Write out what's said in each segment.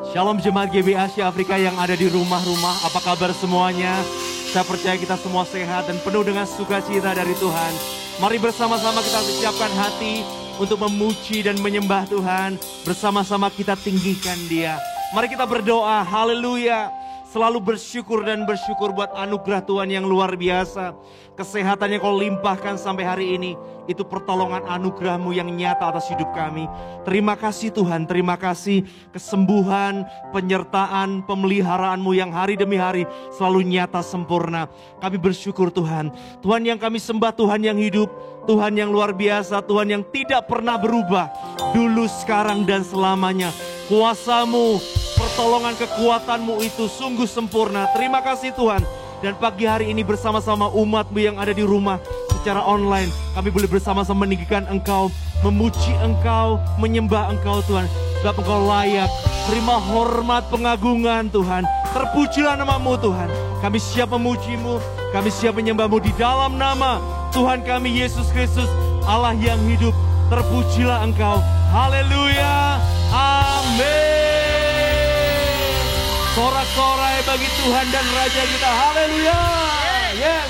Shalom jemaat GB Asia Afrika yang ada di rumah-rumah. Apa kabar semuanya? Saya percaya kita semua sehat dan penuh dengan sukacita dari Tuhan. Mari bersama-sama kita siapkan hati untuk memuji dan menyembah Tuhan. Bersama-sama kita tinggikan Dia. Mari kita berdoa, haleluya. Selalu bersyukur dan bersyukur buat anugerah Tuhan yang luar biasa. Kesehatan yang kau limpahkan sampai hari ini, itu pertolongan anugerah-Mu yang nyata atas hidup kami. Terima kasih Tuhan, terima kasih kesembuhan, penyertaan, pemeliharaan-Mu yang hari demi hari selalu nyata sempurna. Kami bersyukur Tuhan. Tuhan yang kami sembah, Tuhan yang hidup, Tuhan yang luar biasa, Tuhan yang tidak pernah berubah. Dulu, sekarang, dan selamanya. Kuasa-Mu, pertolongan kekuatan-Mu itu sungguh sempurna. Terima kasih Tuhan. Dan pagi hari ini bersama-sama umat-Mu yang ada di rumah secara online, kami boleh bersama-sama meninggikan Engkau, memuji Engkau, menyembah Engkau Tuhan. Sebab Engkau layak, terima hormat pengagungan Tuhan. Terpujilah nama-Mu Tuhan. Kami siap memuji-Mu, kami siap menyembah-Mu di dalam nama Tuhan kami Yesus Kristus, Allah yang hidup. Terpujilah Engkau. Haleluya. Amin. Sorak-sorai bagi Tuhan dan Raja kita. Haleluya. Yes.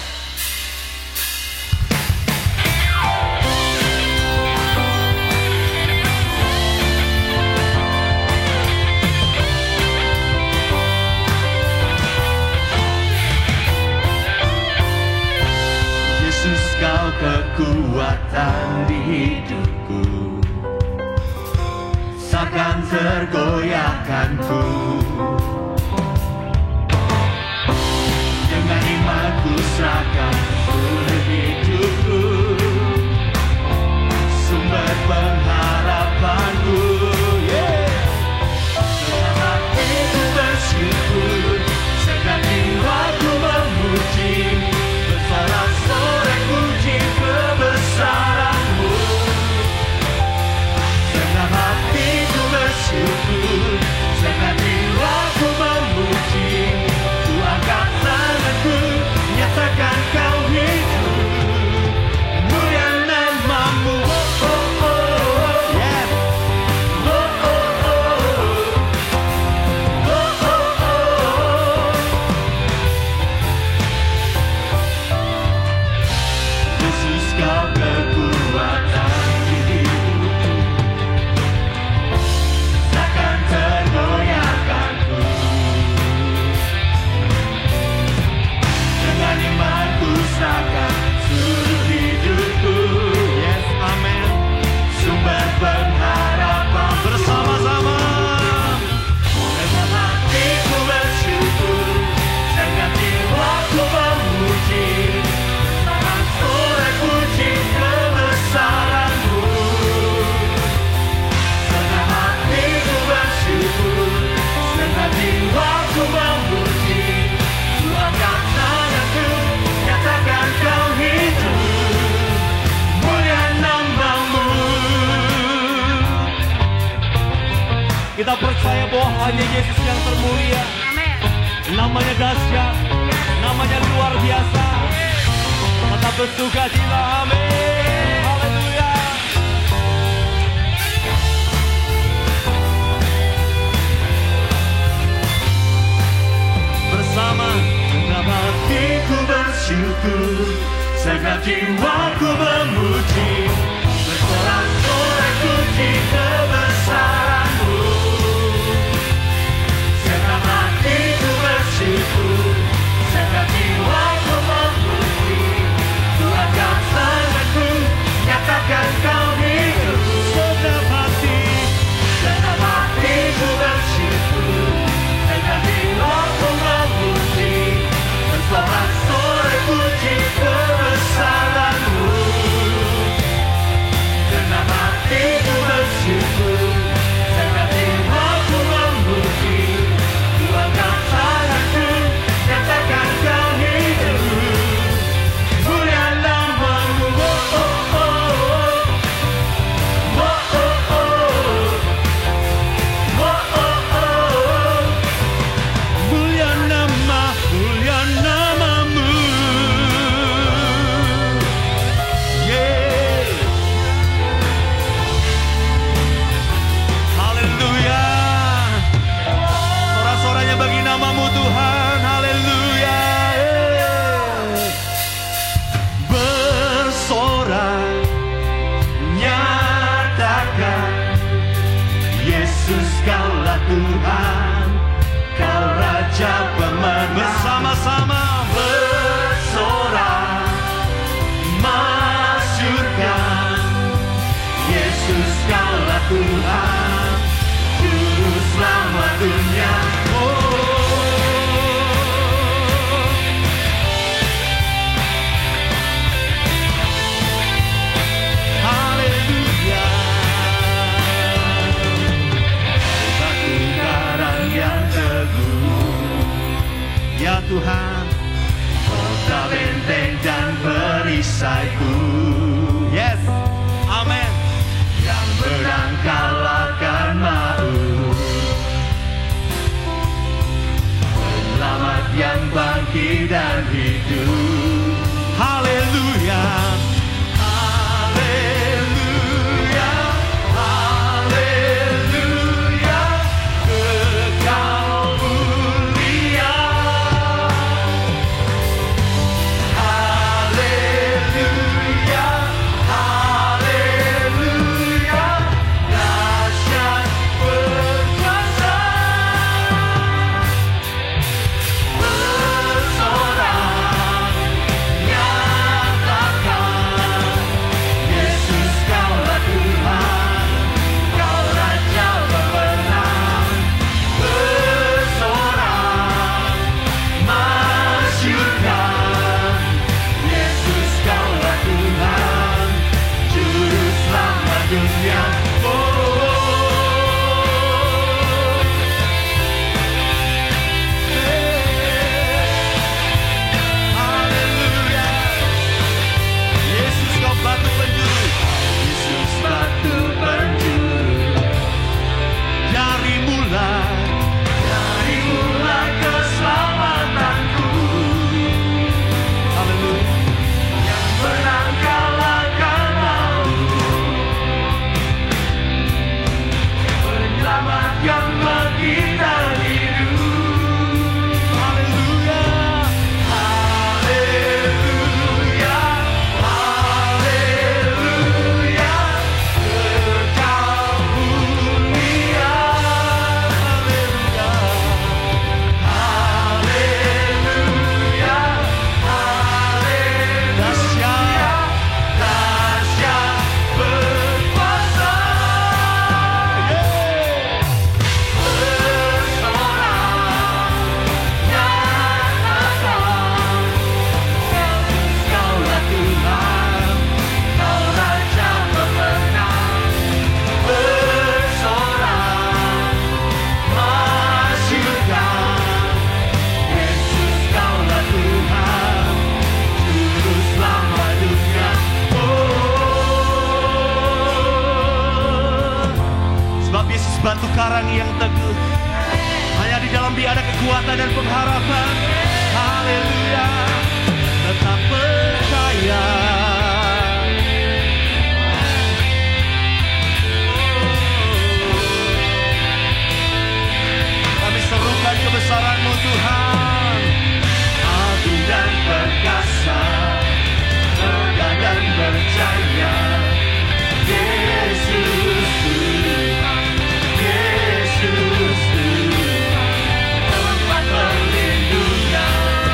Yesus, Kau kekuatan di hidupku, takkan tergoyahkanku. Dengan imanku serahkan seluruh hidupku, sumber pengharapanku. Dengan hatiku bersyukur, segenap jiwaku memuji, bersorak-sorai puji kebesaran-Mu. Dengan hatiku bersyukur, segenap jiwaku memuji, ku angkat tanganku, nyatakan Kau hidup, mulia nama-Mu. Oh, oh, oh, yeah. Oh, oh, oh. Oh, oh, oh. Yesus, Kau kekuatan di hidupku, takkan tergoyahkanku. Dengan imanku serahkan seluruh hidupku. Yes, amen. Sumber pengharapan bersama-sama. Dengan hatiku bersyukur, dengan jiwaku memuji, sorak-sorai puji kebesaran-Mu. Dengan hatiku bersyukur, dengan jiwaku memuji, ku angkat tanganku, nyatakan Kau hidup, mulia nama-Mu. Kita percaya bahwa hanya Yesus yang termulia. Namanya dahsyat, namanya luar biasa. Tetap bersukacita, amin. Haleluya. Bersama dengan hatiku bersyukur, segenap jiwaku memuji, bersorak-sorai puji kebesaran-Mu. Segenap hatiku bersyukur, segenap jiwaku memuji, ku angkat tanganku, nyatakan Kau hidup. Segenap hatiku bersyukur, segenap jiwaku memuji, bersorak-sorai puji kebesaran-Mu. Tuhan, Kau Raja pemenang. Bersama-sama bersorak masyurkan, Yesus Kaulah Tuhan, Juru Selamat dunia. haleluya. Batu karang yang teguh, Ya Tuhan, kota benteng dan perisaiku, yes, amin. yang menang kalahkan maut, penyelamat yang bangkit dan hidup. Haleluya, Haleluya, haleluya, Engkau mulia. Haleluya, haleluya, dahsyat berkuasa. Bersorak nyatakan, Yesus Kaulah Tuhan, Kau Raja pemenang. Bersorak masyurkan, Yesus Kaulah Tuhan, Juru Selamat dunia. haleluya. Yesus Kau batu penjuru, Yesus batu penjuru, dari mulai keselamatanku, haleluya. yang menang kalahkan maut, penyelamat yang bangkit dan hidup. Haleluya, Haleluya, haleluya, Engkau mulia. Haleluya, haleluya, dahsyat berkuasa. Bersorak nyatakan, Yesus Kaulah Tuhan, Kau Raja pemenang. Bersorak masyurkan, Yesus Kaulah Tuhan, Juru Selamat dunia. Sebab Yesus batu karang yang teguh, hanya di dalam Dia ada kekuatan dan pengharapan. Haleluya, tetap percaya. Kami serukan kebesaran-Mu Tuhan. Agung dan perkasa, megah dan berjaya, Yesus Tuhan, Yesus Tuhan, tempat perlindungan,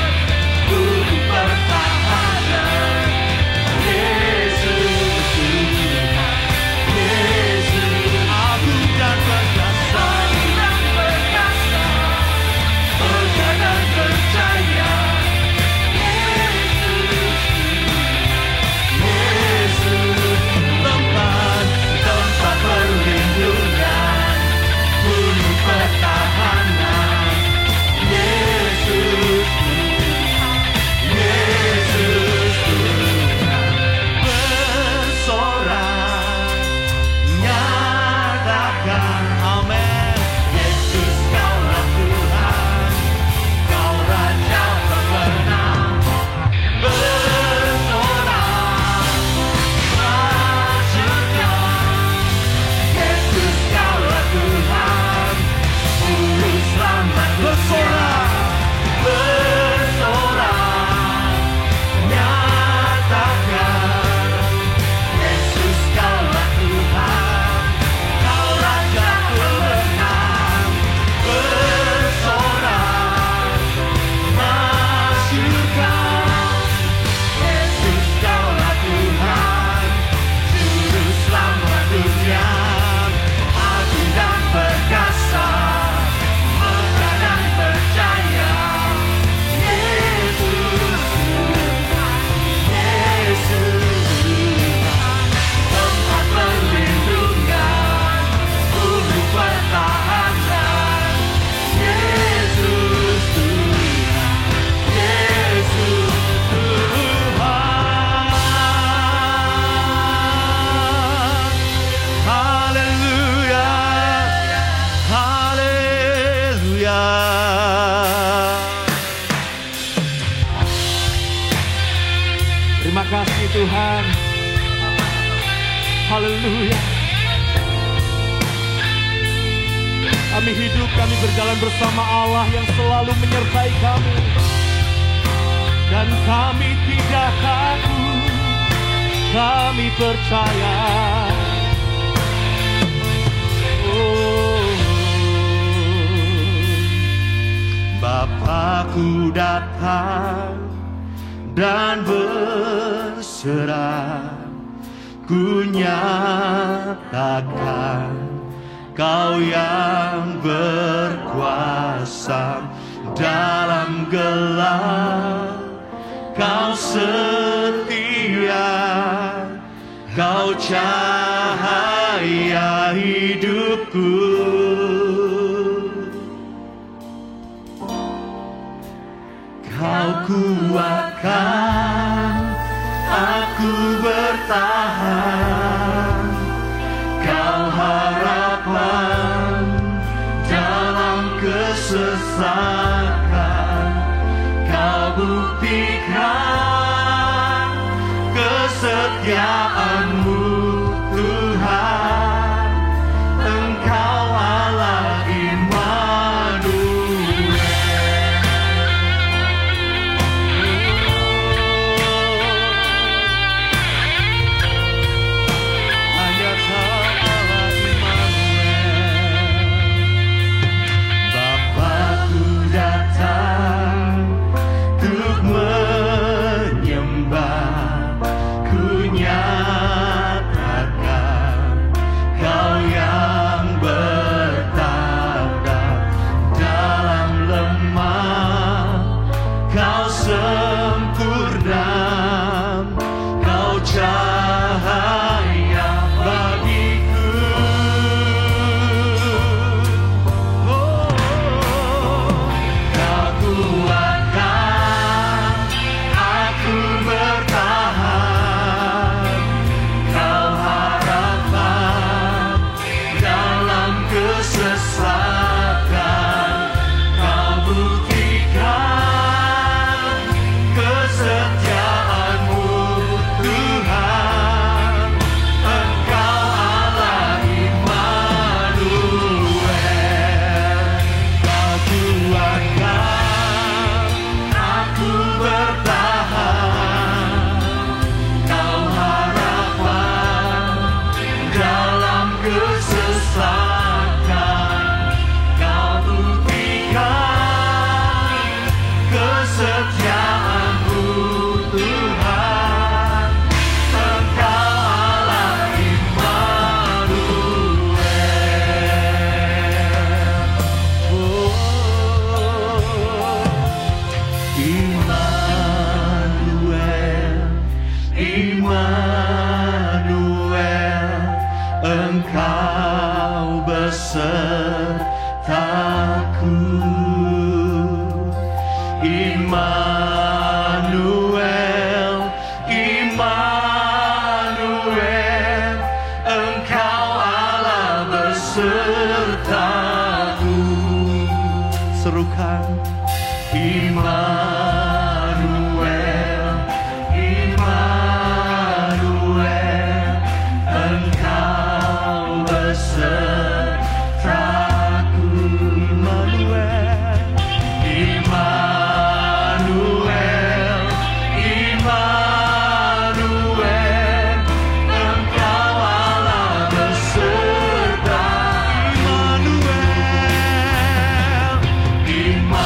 Haleluya. Kami hidup, kami berjalan bersama Allah yang selalu menyertai kami. Dan kami tidak takut, kami percaya. Bapakku datang dan berserah, ku nyatakan Kau yang berkuasa dalam gelap. Kau setia, Kau cahaya hidupku. Kau kuatkan aku bertahan. Kau harapan dalam kesesakan. Kau buktikan kesetiaan-Mu, Tuhan. Engkau Allah Immanuel. Hanya Kau Allah Immanuel. Bapakku datang untuk menyembah, ku nyatakan Kau yang bertanda dalam lemah. Kau sempurna, Kau cahaya bagiku. Kau kuatkan aku bertahan. Kau harapan dalam kesesakan. Kau buktikan kesetiaan-Mu, Tuhan. Engkau Allah Immanuel. Kau kuatkan aku bertahan. Kau harapan dalam kesesakan. Kau buktikan kesetiaan-Mu, Tuhan. Engkau Allah Immanuel. Immanuel, Engkau besertaku. Immanuel, Immanuel, Engkau Allah besertaku. Serukan Immanuel, Immanuel, Engkau besertaku. Immanuel, Immanuel, Immanuel, Engkau Allah beserta. Immanuel, Immanuel,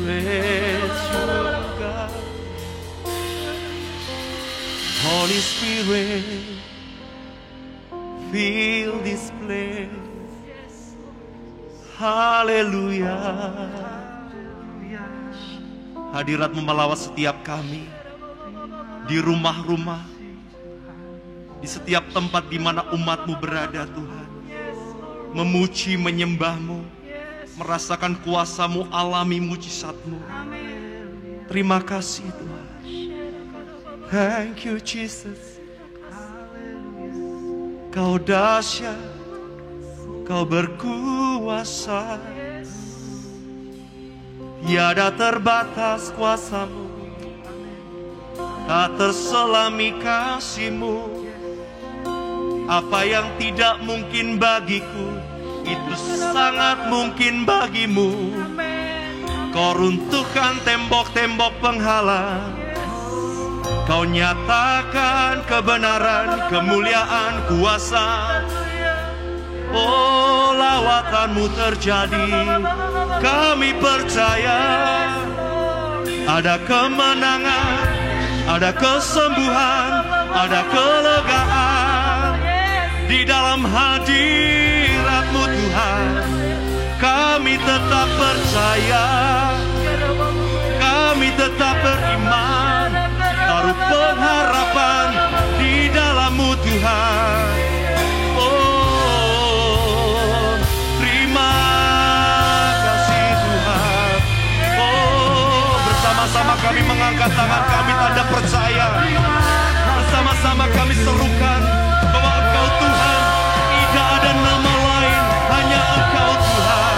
Praise you, God. Holy Spirit, fill this place. Haleluya. Hadirat-Mu melawat setiap kami di rumah-rumah, di setiap tempat di mana umat-Mu berada, Tuhan. Memuji, menyembah-Mu, merasakan kuasa-Mu, alami mujizat-Mu. Terima kasih, Tuhan. Thank you, Jesus. Kau dahsyat, Kau berkuasa. Tiada terbatas kuasa-Mu, tak terselami kasih-Mu. Apa yang tidak mungkin bagiku, itu sangat mungkin bagi-Mu. Kau runtuhkan tembok-tembok penghalang, Kau nyatakan kebenaran, kemuliaan, kuasa. Oh, lawatan-Mu terjadi, kami percaya. Ada kemenangan, ada kesembuhan, ada kelegaan di dalam hadirat-Mu, Tuhan. Kami tetap percaya, kami tetap beriman, taruh pengharapan di dalam-Mu, Tuhan. Bersama-sama kami mengangkat tangan kami tanda percaya. Bersama-sama kami serukan bahwa Engkau Tuhan, tidak ada nama lain, hanya Engkau Tuhan.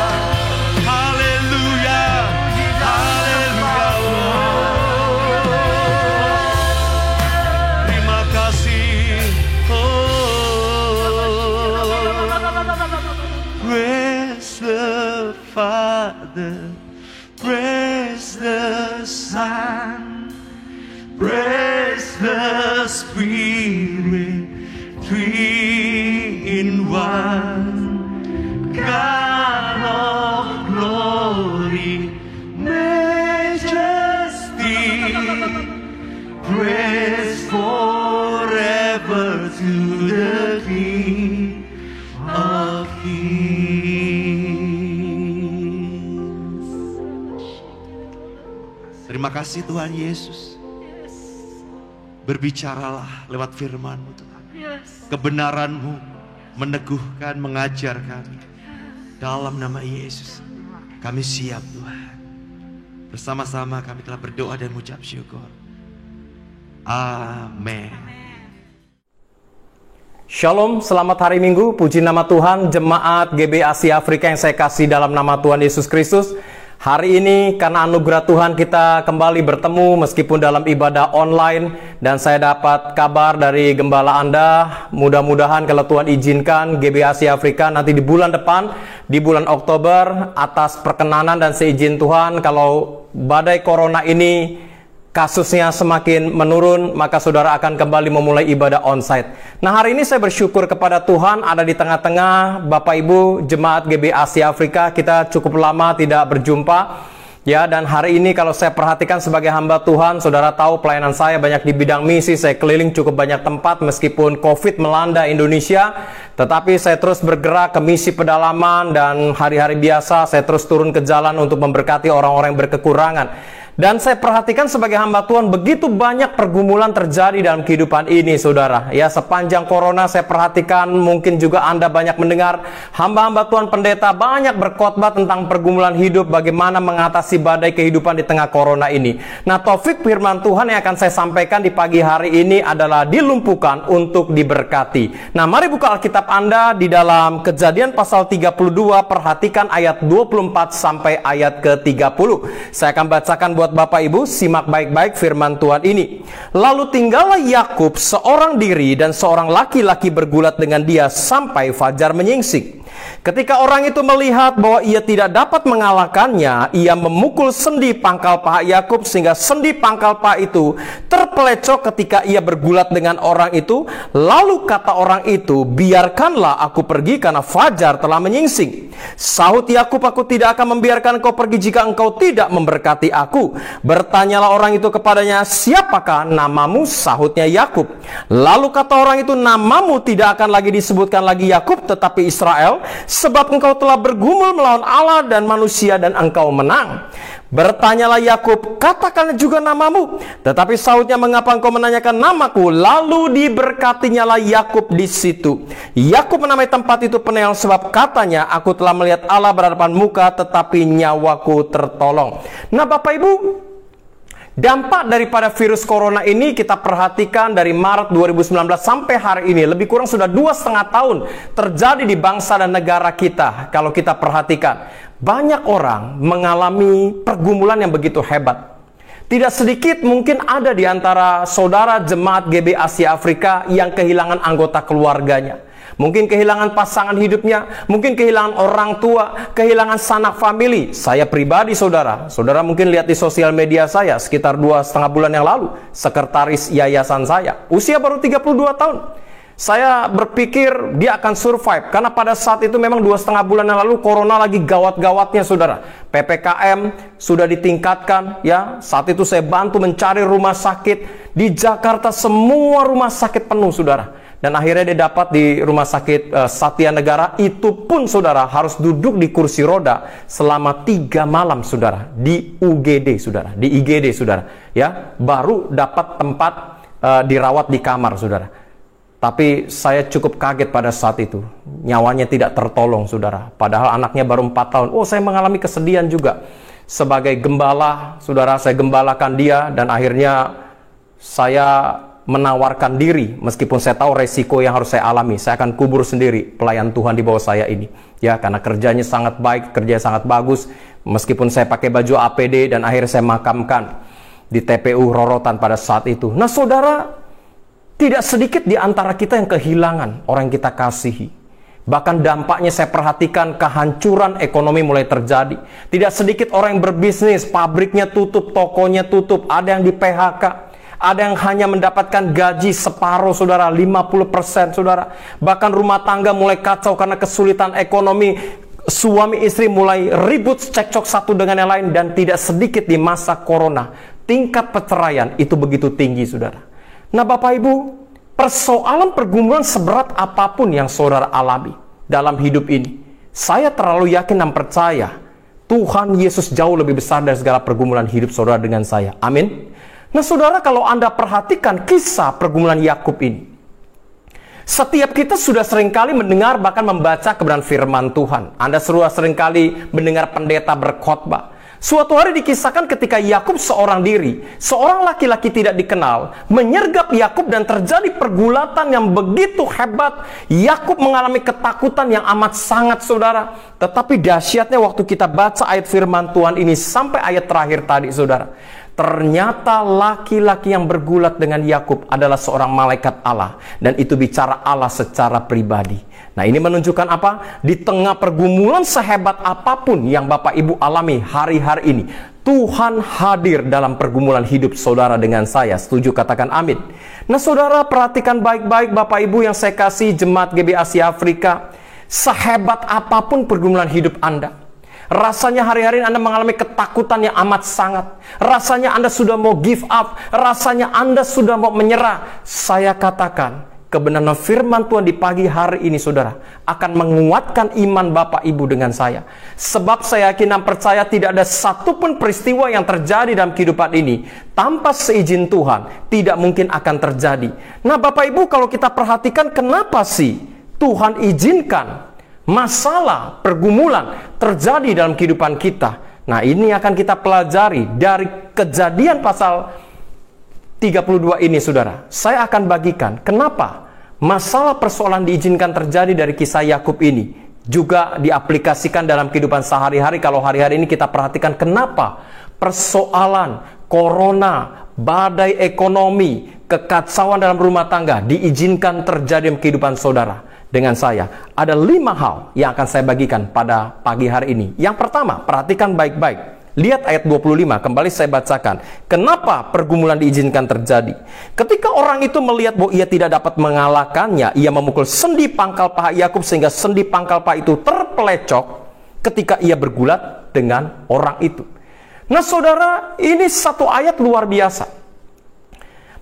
Haleluya, haleluya. Terima kasih. Praise the Father, praise the Son, praise the Spirit, three in one. God of glory, majesty, praise forever to the King of Kings. Terima kasih Tuhan Yesus. Berbicaralah lewat firman-Mu Tuhan. Kebenaran-Mu meneguhkan, mengajar kami. Dalam nama Yesus kami siap Tuhan. Bersama-sama kami telah berdoa dan mengucap syukur. Amin. Shalom, selamat hari Minggu, puji nama Tuhan, jemaat GB Asia Afrika yang saya kasih dalam nama Tuhan Yesus Kristus. Hari ini karena anugerah Tuhan kita kembali bertemu meskipun dalam ibadah online. Dan saya dapat kabar dari gembala Anda, mudah-mudahan kalau Tuhan izinkan GB Asia Afrika nanti di bulan depan, di bulan Oktober, atas perkenanan dan seizin Tuhan, kalau badai corona ini kasusnya semakin menurun, maka saudara akan kembali memulai ibadah onsite. Nah, hari ini saya bersyukur kepada Tuhan ada di tengah-tengah Bapak Ibu jemaat GB Asia Afrika. Kita cukup lama tidak berjumpa. Ya, dan hari ini kalau saya perhatikan sebagai hamba Tuhan, saudara tahu pelayanan saya banyak di bidang misi, saya keliling cukup banyak tempat meskipun COVID melanda Indonesia, tetapi saya terus bergerak ke misi pedalaman dan hari-hari biasa saya terus turun ke jalan untuk memberkati orang-orang yang berkekurangan. Dan saya perhatikan sebagai hamba Tuhan begitu banyak pergumulan terjadi dalam kehidupan ini, saudara. Ya, sepanjang corona saya perhatikan, mungkin juga Anda banyak mendengar hamba-hamba Tuhan pendeta banyak berkhotbah tentang pergumulan hidup, bagaimana mengatasi badai kehidupan di tengah corona ini. Nah, topik firman Tuhan yang akan saya sampaikan di pagi hari ini adalah dilumpuhkan untuk diberkati. Nah, mari buka Alkitab Anda di dalam Kejadian pasal 32, perhatikan ayat 24 sampai ayat ke-30. Saya akan bacakan buat Bapak Ibu, simak baik-baik firman Tuhan ini. Lalu tinggallah Yakub seorang diri dan seorang laki-laki bergulat dengan dia sampai fajar menyingsing. Ketika orang itu melihat bahwa ia tidak dapat mengalahkannya, ia memukul sendi pangkal paha Yakub sehingga sendi pangkal paha itu terpelecok ketika ia bergulat dengan orang itu. Lalu kata orang itu, biarkanlah aku pergi karena fajar telah menyingsing. Sahut Yakub, aku tidak akan membiarkan engkau pergi jika engkau tidak memberkati aku. Bertanyalah orang itu kepadanya, siapakah namamu? Sahutnya Yakub. Lalu kata orang itu, namamu tidak akan lagi disebutkan lagi Yakub tetapi Israel, sebab engkau telah bergumul melawan Allah dan manusia dan engkau menang. Bertanyalah Yakub, katakan juga namamu. Tetapi sahutnya, mengapa engkau menanyakan namaku? Lalu diberkatinyalah Yakub di situ. Yakub menamai tempat itu Peniel, sebab katanya, aku telah melihat Allah berhadapan muka, tetapi nyawaku tertolong. Nah Bapak Ibu, dampak daripada virus corona ini kita perhatikan dari Maret 2019 sampai hari ini, lebih kurang sudah 2,5 tahun terjadi di bangsa dan negara kita. Kalau kita perhatikan, banyak orang mengalami pergumulan yang begitu hebat. Tidak sedikit mungkin ada di antara saudara jemaat GB Asia Afrika yang kehilangan anggota keluarganya. Mungkin kehilangan pasangan hidupnya, mungkin kehilangan orang tua, kehilangan sanak famili. Saya pribadi saudara mungkin lihat di sosial media saya sekitar 2,5 bulan yang lalu, sekretaris yayasan saya, usia baru 32 tahun. Saya berpikir dia akan survive, karena pada saat itu memang 2,5 bulan yang lalu corona lagi gawat-gawatnya saudara. PPKM sudah ditingkatkan ya. Saat itu saya bantu mencari rumah sakit di Jakarta, semua rumah sakit penuh saudara. Dan akhirnya dia dapat di rumah sakit Satya Negara. Itu pun saudara harus duduk di kursi roda selama 3 malam saudara. Di UGD saudara, di IGD saudara ya, baru dapat tempat dirawat di kamar saudara. Tapi saya cukup kaget pada saat itu, nyawanya tidak tertolong saudara. Padahal anaknya baru 4 tahun. Oh, saya mengalami kesedihan juga. Sebagai gembala saudara, saya gembalakan dia. Dan akhirnya saya menawarkan diri, meskipun saya tahu resiko yang harus saya alami. Saya akan kubur sendiri pelayan Tuhan di bawah saya ini ya, karena kerjanya sangat baik, kerjanya sangat bagus. Meskipun saya pakai baju APD, dan akhirnya saya makamkan di TPU Rorotan pada saat itu. Nah saudara, tidak sedikit di antara kita yang kehilangan orang yang kita kasihi. Bahkan dampaknya saya perhatikan, kehancuran ekonomi mulai terjadi. Tidak sedikit orang yang berbisnis, pabriknya tutup, tokonya tutup, ada yang di PHK. Ada yang hanya mendapatkan gaji separuh saudara, 50% saudara. Bahkan rumah tangga mulai kacau karena kesulitan ekonomi. Suami istri mulai ribut, cekcok satu dengan yang lain. Dan tidak sedikit di masa corona, tingkat perceraian itu begitu tinggi saudara. Nah Bapak Ibu, persoalan pergumulan seberat apapun yang saudara alami dalam hidup ini, saya terlalu yakin dan percaya Tuhan Yesus jauh lebih besar dari segala pergumulan hidup saudara dengan saya. Amin. Nah saudara, kalau Anda perhatikan kisah pergumulan Yakub ini, setiap kita sudah seringkali mendengar bahkan membaca kebenaran firman Tuhan. Anda sudah seringkali mendengar pendeta berkhotbah. Suatu hari dikisahkan ketika Yakub seorang diri, seorang laki-laki tidak dikenal, menyergap Yakub dan terjadi pergulatan yang begitu hebat. Yakub mengalami ketakutan yang amat sangat saudara. Tetapi dahsyatnya waktu kita baca ayat firman Tuhan ini sampai ayat terakhir tadi saudara, ternyata laki-laki yang bergulat dengan Yakub adalah seorang malaikat Allah. Dan itu bicara Allah secara pribadi. Nah ini menunjukkan apa? Di tengah pergumulan sehebat apapun yang Bapak Ibu alami hari-hari ini, Tuhan hadir dalam pergumulan hidup saudara dengan saya. Setuju? Katakan amin. Nah saudara, perhatikan baik-baik Bapak Ibu yang saya kasih jemaat GB Asia Afrika. Sehebat apapun pergumulan hidup Anda, rasanya hari-hari Anda mengalami ketakutan yang amat sangat. Rasanya Anda sudah mau give up. Rasanya Anda sudah mau menyerah. Saya katakan, kebenaran firman Tuhan di pagi hari ini saudara akan menguatkan iman Bapak Ibu dengan saya. Sebab saya yakin dan percaya tidak ada satupun peristiwa yang terjadi dalam kehidupan ini tanpa seizin Tuhan tidak mungkin akan terjadi. Nah Bapak Ibu, kalau kita perhatikan, kenapa sih Tuhan izinkan masalah, pergumulan terjadi dalam kehidupan kita? Nah ini akan kita pelajari dari Kejadian pasal 32 ini saudara. Saya akan bagikan kenapa masalah persoalan diizinkan terjadi dari kisah Yakub ini juga diaplikasikan dalam kehidupan sehari-hari. Kalau hari-hari ini kita perhatikan kenapa persoalan corona, badai ekonomi, kekacauan dalam rumah tangga diizinkan terjadi dalam kehidupan saudara. dengan saya. Ada 5 hal yang akan saya bagikan pada pagi hari ini. Yang pertama, perhatikan baik-baik. Lihat ayat 25, kembali saya bacakan. Kenapa pergumulan diizinkan terjadi? Ketika orang itu melihat bahwa ia tidak dapat mengalahkannya, ia memukul sendi pangkal paha Yakub sehingga sendi pangkal paha itu terpelecok ketika ia bergulat dengan orang itu. Nah saudara, ini satu ayat luar biasa.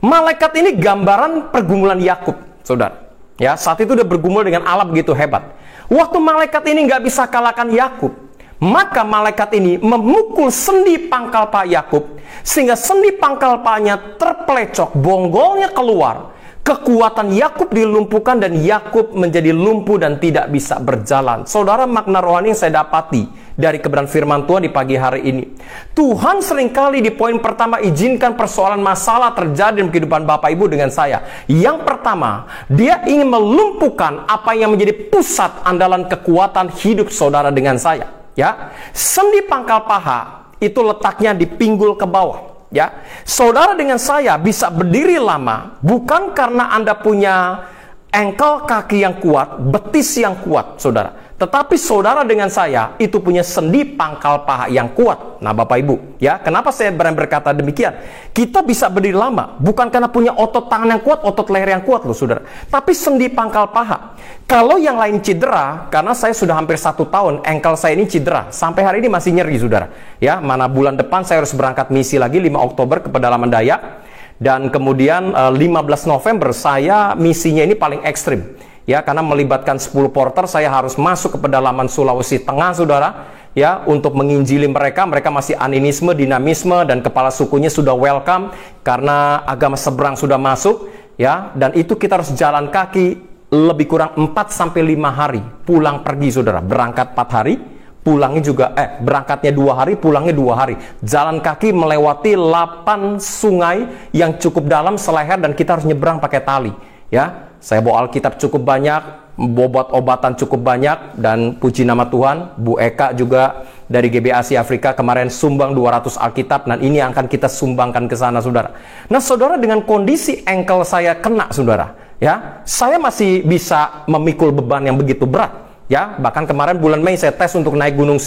Malaikat ini gambaran pergumulan Yakub, saudara. Ya, saat itu dia bergumul dengan Allah begitu hebat. Waktu malaikat ini nggak bisa kalahkan Yakub, maka malaikat ini memukul sendi pangkal paha Yakub sehingga sendi pangkal pahanya terpelecok, bonggolnya keluar. Kekuatan Yakub dilumpuhkan dan Yakub menjadi lumpuh dan tidak bisa berjalan. Saudara, makna rohani yang saya dapati dari kebenaran firman Tuhan di pagi hari ini. Tuhan seringkali di poin pertama izinkan persoalan masalah terjadi dalam kehidupan Bapak Ibu dengan saya. Yang pertama, dia ingin melumpuhkan apa yang menjadi pusat andalan kekuatan hidup saudara dengan saya. Ya, sendi pangkal paha itu letaknya di pinggul ke bawah. Ya, saudara dengan saya bisa berdiri lama bukan karena Anda punya engkel kaki yang kuat, betis yang kuat, saudara. Tetapi saudara dengan saya itu punya sendi pangkal paha yang kuat. Nah Bapak Ibu, ya, kenapa saya berani berkata demikian? Kita bisa berdiri lama bukan karena punya otot tangan yang kuat, otot leher yang kuat loh saudara, tapi sendi pangkal paha. Kalau yang lain cedera, karena saya sudah hampir 1 tahun engkel saya ini cedera, sampai hari ini masih nyeri saudara. Ya, mana bulan depan saya harus berangkat misi lagi 5 Oktober ke pedalaman Dayak. Dan kemudian 15 November saya misinya ini paling ekstrim. Ya, karena melibatkan 10 porter, saya harus masuk ke pedalaman Sulawesi Tengah, saudara. Ya, untuk menginjili mereka. Mereka masih animisme, dinamisme, dan kepala sukunya sudah welcome karena agama seberang sudah masuk. Ya, dan itu kita harus jalan kaki lebih kurang 4-5 hari. Pulang pergi, saudara. Berangkat 4 hari, pulangnya juga berangkatnya 2 hari, pulangnya 2 hari. Jalan kaki melewati 8 sungai yang cukup dalam seleher dan kita harus nyebrang pakai tali. Ya, saya bawa Alkitab cukup banyak, obat-obatan cukup banyak, dan puji nama Tuhan, Bu Eka juga dari GBAC Afrika kemarin sumbang 200 Alkitab, dan ini akan kita sumbangkan ke sana, saudara. Nah, saudara, dengan kondisi engkel saya kena, saudara, ya, saya masih bisa memikul beban yang begitu berat. Ya, bahkan kemarin bulan Mei saya tes untuk naik gunung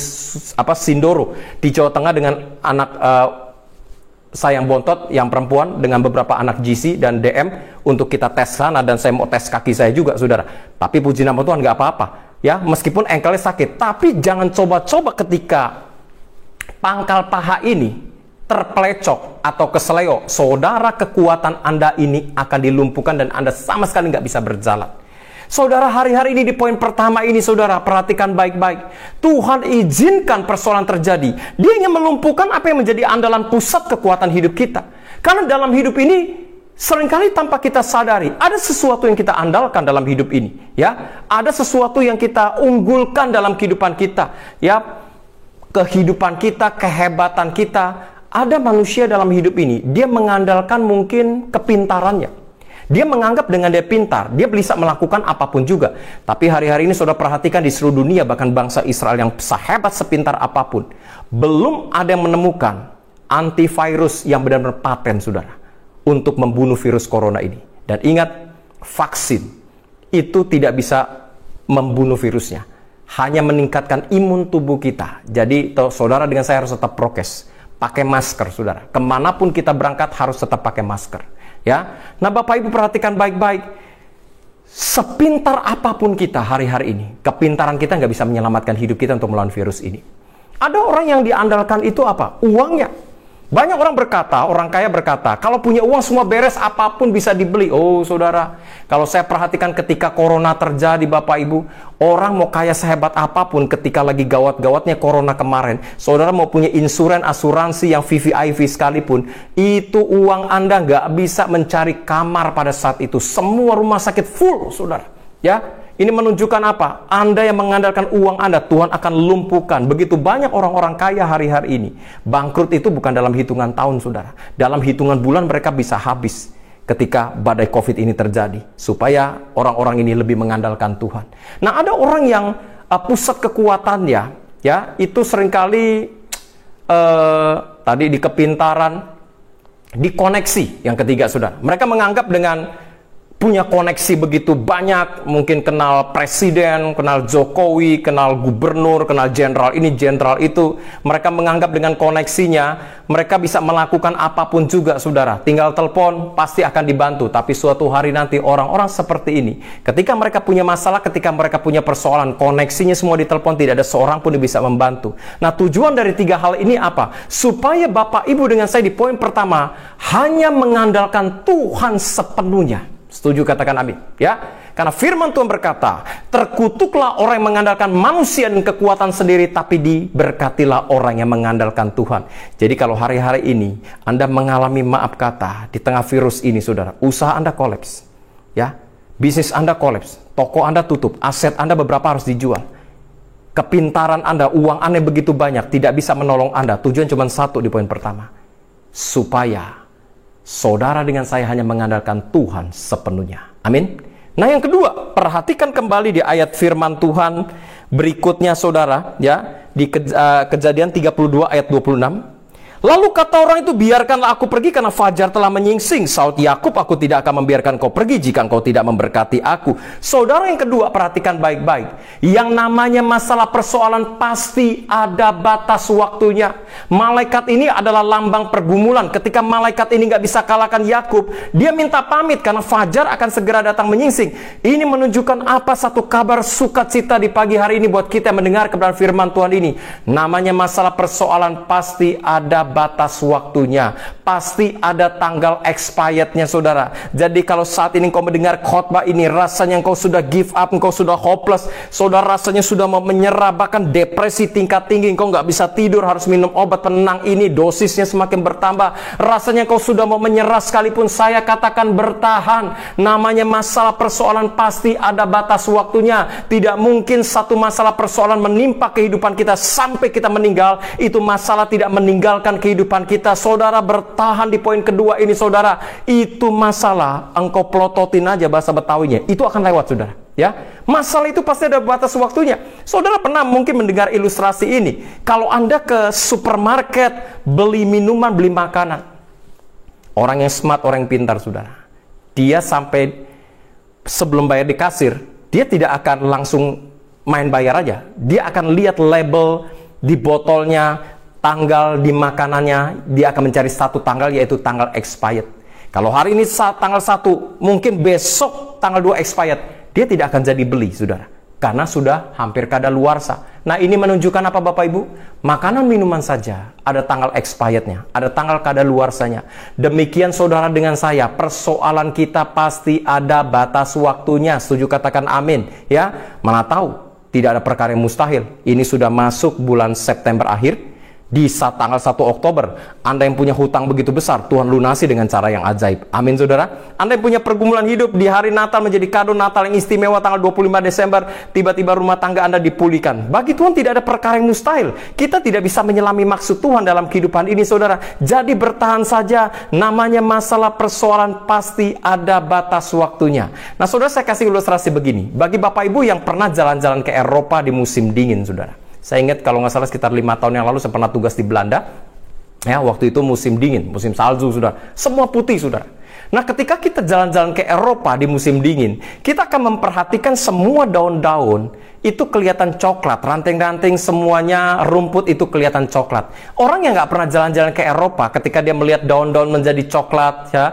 Sindoro di Jawa Tengah dengan anak saya yang bontot, yang perempuan, dengan beberapa anak GC dan DM untuk kita tes sana, dan saya mau tes kaki saya juga, saudara. Tapi puji nama Tuhan nggak apa-apa. Ya, meskipun engkelnya sakit, tapi jangan coba-coba ketika pangkal paha ini terpelecok atau keseleo, saudara, kekuatan Anda ini akan dilumpuhkan dan Anda sama sekali nggak bisa berjalan. Saudara, hari-hari ini di poin pertama ini, saudara, perhatikan baik-baik. Tuhan izinkan persoalan terjadi. Dia ingin melumpuhkan apa yang menjadi andalan pusat kekuatan hidup kita. Karena dalam hidup ini, seringkali tanpa kita sadari, ada sesuatu yang kita andalkan dalam hidup ini. Ya, ada sesuatu yang kita unggulkan dalam kehidupan kita. Ya, kehidupan kita, kehebatan kita. Ada manusia dalam hidup ini, dia mengandalkan mungkin kepintarannya. Dia menganggap dengan dia pintar, dia bisa melakukan apapun juga. Tapi hari-hari ini saudara perhatikan di seluruh dunia, bahkan bangsa Israel yang sehebat, sepintar apapun, belum ada yang menemukan antivirus yang benar-benar paten, saudara, untuk membunuh virus corona ini. Dan ingat, vaksin itu tidak bisa membunuh virusnya, hanya meningkatkan imun tubuh kita. Jadi saudara dengan saya harus tetap prokes, pakai masker, saudara. Kemanapun kita berangkat harus tetap pakai masker. Ya, nah Bapak Ibu perhatikan baik-baik. Sepintar apapun kita hari-hari ini, kepintaran kita nggak bisa menyelamatkan hidup kita untuk melawan virus ini. Ada orang yang diandalkan itu apa? Uangnya. Banyak orang berkata, orang kaya berkata, kalau punya uang semua beres, apapun bisa dibeli. Oh saudara, kalau saya perhatikan ketika corona terjadi, Bapak Ibu, orang mau kaya sehebat apapun ketika lagi gawat-gawatnya corona kemarin, saudara mau punya asuransi yang VVIP sekalipun, itu uang Anda nggak bisa mencari kamar pada saat itu. Semua rumah sakit full, saudara. Ya, ini menunjukkan apa? Anda yang mengandalkan uang Anda, Tuhan akan lumpuhkan. Begitu banyak orang-orang kaya hari-hari ini. Bangkrut itu bukan dalam hitungan tahun, saudara. Dalam hitungan bulan mereka bisa habis ketika badai COVID ini terjadi. Supaya orang-orang ini lebih mengandalkan Tuhan. Nah, ada orang yang pusat kekuatannya, ya, itu seringkali tadi di kepintaran, di koneksi. Yang ketiga, saudara. Mereka menganggap dengan punya koneksi begitu banyak, mungkin kenal presiden, kenal Jokowi, kenal gubernur, kenal jenderal ini, jenderal itu. Mereka menganggap dengan koneksinya, mereka bisa melakukan apapun juga, saudara. Tinggal telepon, pasti akan dibantu. Tapi suatu hari nanti orang-orang seperti ini, ketika mereka punya masalah, ketika mereka punya persoalan, koneksinya semua di telepon, tidak ada seorang pun yang bisa membantu. Nah, tujuan dari 3 hal ini apa? Supaya Bapak Ibu dengan saya di poin pertama, hanya mengandalkan Tuhan sepenuhnya. Setuju, katakan amin. Ya, karena firman Tuhan berkata, terkutuklah orang yang mengandalkan manusia dan kekuatan sendiri, tapi diberkatilah orang yang mengandalkan Tuhan. Jadi kalau hari-hari ini Anda mengalami maaf kata di tengah virus ini, saudara, usaha Anda kolaps, ya, bisnis Anda kolaps, toko Anda tutup, aset Anda beberapa harus dijual, kepintaran Anda, uang Anda begitu banyak, tidak bisa menolong Anda. Tujuan cuma satu di poin pertama, supaya saudara dengan saya hanya mengandalkan Tuhan sepenuhnya. Amin. Nah, yang kedua, perhatikan kembali di ayat firman Tuhan berikutnya, saudara, ya, di Kejadian 32 ayat 26. Lalu kata orang itu, biarkanlah aku pergi karena fajar telah menyingsing. Saud Yakub, aku tidak akan membiarkan kau pergi jika engkau tidak memberkati aku. Saudara, yang kedua, perhatikan baik-baik. Yang namanya masalah persoalan pasti ada batas waktunya. Malaikat ini adalah lambang pergumulan. Ketika malaikat ini nggak bisa kalahkan Yakub, dia minta pamit karena fajar akan segera datang menyingsing. Ini menunjukkan apa? Satu kabar sukacita di pagi hari ini buat kita mendengar kebenaran firman Tuhan ini. Namanya masalah persoalan pasti ada batas waktunya, pasti ada tanggal expirednya, saudara. Jadi kalau saat ini engkau mendengar khotbah ini, rasanya engkau sudah give up, engkau sudah hopeless, saudara, rasanya sudah mau menyerah, bahkan depresi tingkat tinggi, engkau nggak bisa tidur, harus minum obat penenang ini, dosisnya semakin bertambah, rasanya engkau sudah mau menyerah, sekalipun saya katakan bertahan. Namanya masalah persoalan pasti ada batas waktunya. Tidak mungkin satu masalah persoalan menimpa kehidupan kita sampai kita meninggal. Itu masalah tidak meninggalkan kehidupan kita. Saudara, bertahan di poin kedua ini, saudara. Itu masalah engkau pelototin aja bahasa Betawinya, itu akan lewat, saudara. Ya, masalah itu pasti ada batas waktunya. Saudara pernah mungkin mendengar ilustrasi ini. Kalau Anda ke supermarket beli minuman, beli makanan, orang yang smart, orang yang pintar, saudara, dia sampai sebelum bayar di kasir, dia tidak akan langsung main bayar aja. Dia akan lihat label di botolnya, tanggal di makanannya, dia akan mencari satu tanggal, yaitu tanggal expired. Kalau hari ini tanggal 1, mungkin besok tanggal 2 expired, dia tidak akan jadi beli, saudara, karena sudah hampir kadaluarsa. Nah, ini menunjukkan apa, Bapak Ibu? Makanan minuman saja ada tanggal expirednya, ada tanggal kadaluarsanya. Demikian saudara dengan saya, persoalan kita pasti ada batas waktunya. Setuju, katakan amin. Ya, mana tahu, tidak ada perkara yang mustahil. Ini sudah masuk bulan September akhir. Di tanggal 1 Oktober, Anda yang punya hutang begitu besar, Tuhan lunasi dengan cara yang ajaib. Amin, saudara. Anda yang punya pergumulan hidup, di hari Natal menjadi kado Natal yang istimewa tanggal 25 Desember, tiba-tiba rumah tangga Anda dipulihkan. Bagi Tuhan tidak ada perkara yang mustahil. Kita tidak bisa menyelami maksud Tuhan dalam kehidupan ini, saudara. Jadi bertahan saja. Namanya masalah persoalan pasti ada batas waktunya. Nah, saudara, saya kasih ilustrasi begini. Bagi Bapak Ibu yang pernah jalan-jalan ke Eropa di musim dingin, saudara. Saya ingat kalau nggak salah sekitar 5 tahun yang lalu saya pernah tugas di Belanda. Ya, waktu itu musim dingin, musim salju, saudara. Semua putih, saudara. Nah, ketika kita jalan-jalan ke Eropa di musim dingin, kita akan memperhatikan semua daun-daun itu kelihatan coklat, ranting-ranting semuanya, rumput itu kelihatan coklat. Orang yang nggak pernah jalan-jalan ke Eropa, ketika dia melihat daun-daun menjadi coklat, ya,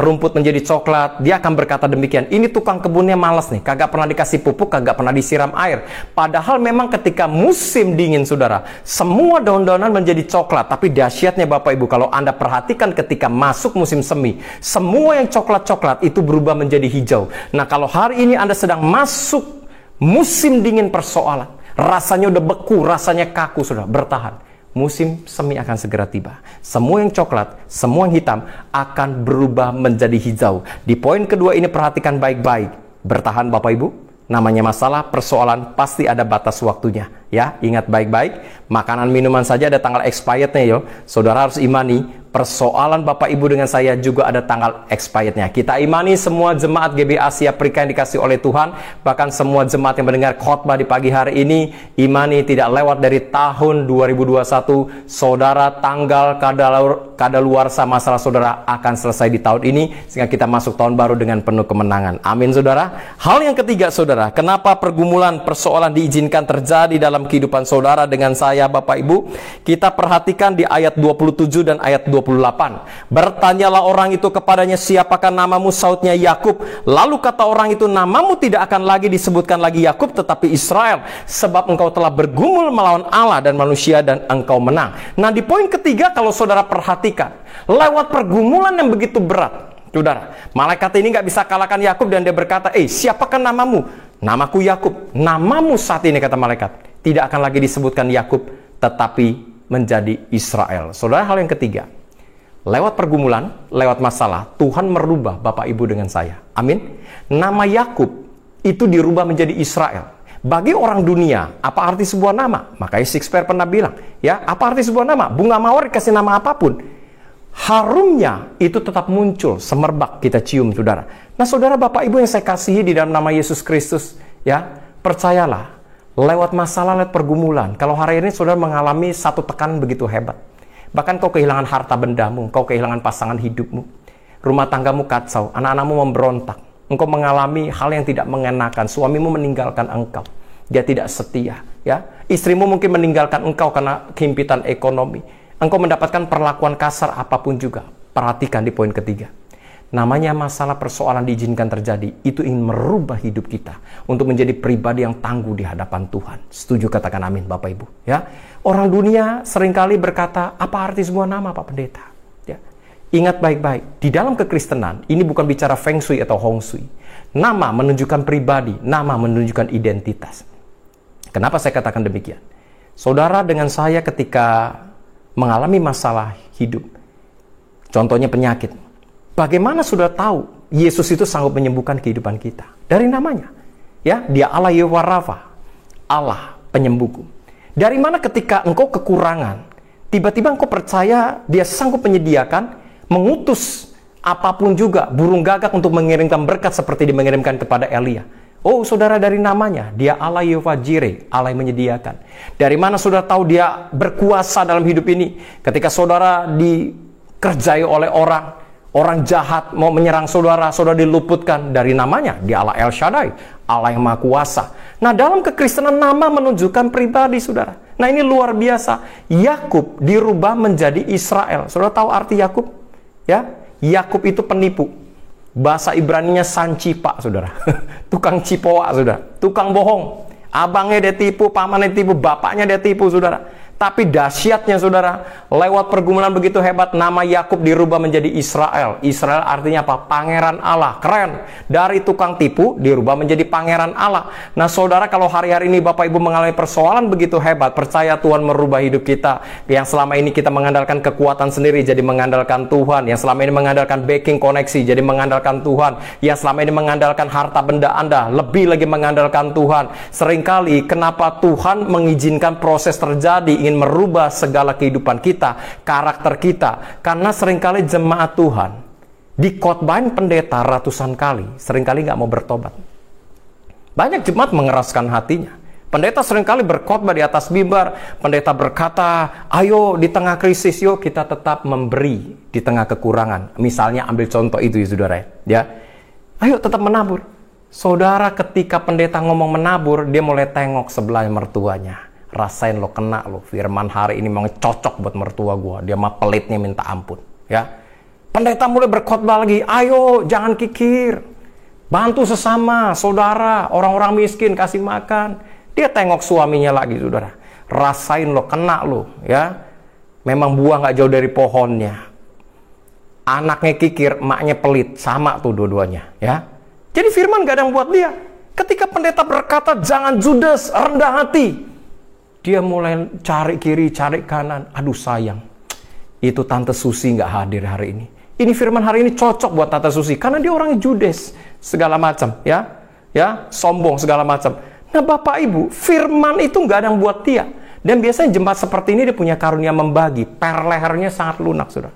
rumput menjadi coklat, dia akan berkata demikian, ini tukang kebunnya malas nih, kagak pernah dikasih pupuk, kagak pernah disiram air. Padahal memang ketika musim dingin, saudara, semua daun-daunan menjadi coklat. Tapi dahsyatnya Bapak Ibu, kalau Anda perhatikan ketika masuk musim semi, semua yang coklat-coklat itu berubah menjadi hijau. Nah, kalau hari ini Anda sedang masuk musim dingin persoalan, rasanya udah beku, rasanya kaku, saudara, bertahan. Musim semi akan segera tiba. Semua yang coklat, semua yang hitam akan berubah menjadi hijau. Di poin kedua ini perhatikan baik-baik. Bertahan Bapak Ibu. Namanya masalah persoalan pasti ada batas waktunya. Ya, ingat baik-baik. Makanan minuman saja ada tanggal expirednya, yo. Saudara harus imani, persoalan Bapak Ibu dengan saya juga ada tanggal expirednya. Kita imani semua jemaat GB Asia Afrika yang dikasih oleh Tuhan, bahkan semua jemaat yang mendengar khotbah di pagi hari ini, imani tidak lewat dari tahun 2021, saudara, tanggal kadaluarsa masalah saudara akan selesai di tahun ini, sehingga kita masuk tahun baru dengan penuh kemenangan. Amin saudara. Hal yang ketiga saudara, kenapa pergumulan persoalan diizinkan terjadi dalam kehidupan saudara dengan saya Bapak Ibu? Kita perhatikan di ayat 27 dan ayat 28. Bertanyalah orang itu kepadanya, siapakah namamu? Sautnya Yakub. Lalu kata orang itu, namamu tidak akan lagi disebutkan lagi Yakub, tetapi Israel, sebab engkau telah bergumul melawan Allah dan manusia dan engkau menang. Nah, di poin ketiga kalau saudara perhatikan, lewat pergumulan yang begitu berat, saudara, malaikat ini nggak bisa kalahkan Yakub dan dia berkata, siapakah namamu? Namaku Yakub. Namamu saat ini, kata malaikat, tidak akan lagi disebutkan Yakub, tetapi menjadi Israel. Saudara, hal yang ketiga, lewat pergumulan, lewat masalah, Tuhan merubah Bapak Ibu dengan saya. Amin. Nama Yakub itu dirubah menjadi Israel. Bagi orang dunia, apa arti sebuah nama? Makanya Shakespeare pernah bilang, ya, apa arti sebuah nama? Bunga mawar dikasih nama apapun, harumnya itu tetap muncul, semerbak kita cium, saudara. Nah, saudara, Bapak Ibu yang saya kasihi di dalam nama Yesus Kristus, ya, percayalah, lewat masalah, lewat pergumulan, kalau hari ini saudara mengalami satu tekanan begitu hebat, bahkan kau kehilangan harta bendamu, kau kehilangan pasangan hidupmu, rumah tanggamu kacau, anak-anakmu memberontak, engkau mengalami hal yang tidak mengenakan, suamimu meninggalkan engkau, dia tidak setia, ya, istrimu mungkin meninggalkan engkau karena himpitan ekonomi, engkau mendapatkan perlakuan kasar apapun juga. Perhatikan di poin ketiga, namanya masalah persoalan diizinkan terjadi, itu ingin merubah hidup kita untuk menjadi pribadi yang tangguh di hadapan Tuhan. Setuju? Katakan amin Bapak Ibu, ya. Orang dunia seringkali berkata, apa arti sebuah nama Pak Pendeta, ya. Ingat baik-baik, di dalam kekristenan ini bukan bicara feng shui atau hong shui. Nama menunjukkan pribadi, nama menunjukkan identitas. Kenapa saya katakan demikian? Saudara, dengan saya ketika mengalami masalah hidup, contohnya penyakit, bagaimana sudah tahu Yesus itu sanggup menyembuhkan kehidupan kita? Dari namanya, ya, dia Allah Yehovah Rafa, Allah penyembuhku. Dari mana ketika engkau kekurangan, tiba-tiba engkau percaya dia sanggup menyediakan, mengutus apapun juga, burung gagak untuk mengirimkan berkat seperti mengirimkan kepada Elia. Oh saudara, dari namanya, dia Allah Yehovah Jireh, Allah yang menyediakan. Dari mana saudara tahu dia berkuasa dalam hidup ini? Ketika saudara dikerjai oleh orang jahat mau menyerang saudara, saudara diluputkan. Dari namanya, dia Allah El Shaddai, Allah yang Maha Kuasa. Nah, dalam kekristenan nama menunjukkan pribadi saudara. Nah, ini luar biasa. Yakub dirubah menjadi Israel. Saudara tahu arti Yakub? Ya, Yakub itu penipu. Bahasa Ibraninya sancipa, saudara. Tukang cipoa, saudara. Tukang bohong. Abangnya dia tipu, pamannya tipu, bapaknya dia tipu, saudara. Tapi dahsyatnya saudara, lewat pergumulan begitu hebat, nama Yakub dirubah menjadi Israel. Israel artinya apa? Pangeran Allah. Keren. Dari tukang tipu dirubah menjadi pangeran Allah. Nah saudara, kalau hari-hari ini Bapak Ibu mengalami persoalan begitu hebat, percaya Tuhan merubah hidup kita. Yang selama ini kita mengandalkan kekuatan sendiri jadi mengandalkan Tuhan. Yang selama ini mengandalkan backing koneksi jadi mengandalkan Tuhan. Yang selama ini mengandalkan harta benda Anda lebih lagi mengandalkan Tuhan. Seringkali kenapa Tuhan mengizinkan proses terjadi, ingin merubah segala kehidupan kita, karakter kita, karena seringkali jemaat Tuhan dikhotbahin pendeta ratusan kali, seringkali nggak mau bertobat. Banyak jemaat mengeraskan hatinya. Pendeta seringkali berkhotbah di atas mimbar, pendeta berkata, ayo di tengah krisis, yuk kita tetap memberi di tengah kekurangan. Misalnya ambil contoh itu ya saudara, ya, ayo tetap menabur. Saudara, ketika pendeta ngomong menabur, dia mulai tengok sebelah mertuanya. Rasain lo, kena lo, firman hari ini memang cocok buat mertua gua, dia mah pelitnya minta ampun, ya. Pendeta mulai berkhotbah lagi, ayo jangan kikir, bantu sesama saudara, orang-orang miskin kasih makan. Dia tengok suaminya lagi saudara, rasain lo, kena lo, ya. Memang buah nggak jauh dari pohonnya. Anaknya kikir, emaknya pelit, sama tuh dua-duanya, ya. Jadi firman gak ada yang buat dia. Ketika pendeta berkata jangan judes, rendah hati, dia mulai cari kiri, cari kanan. Aduh sayang, itu Tante Susi nggak hadir hari ini. Ini firman hari ini cocok buat Tante Susi, karena dia orangnya judes, segala macam, ya, sombong segala macam. Nah Bapak Ibu, firman itu nggak ada yang buat dia. Dan biasanya jemaat seperti ini dia punya karunia membagi, per lehernya sangat lunak, saudara.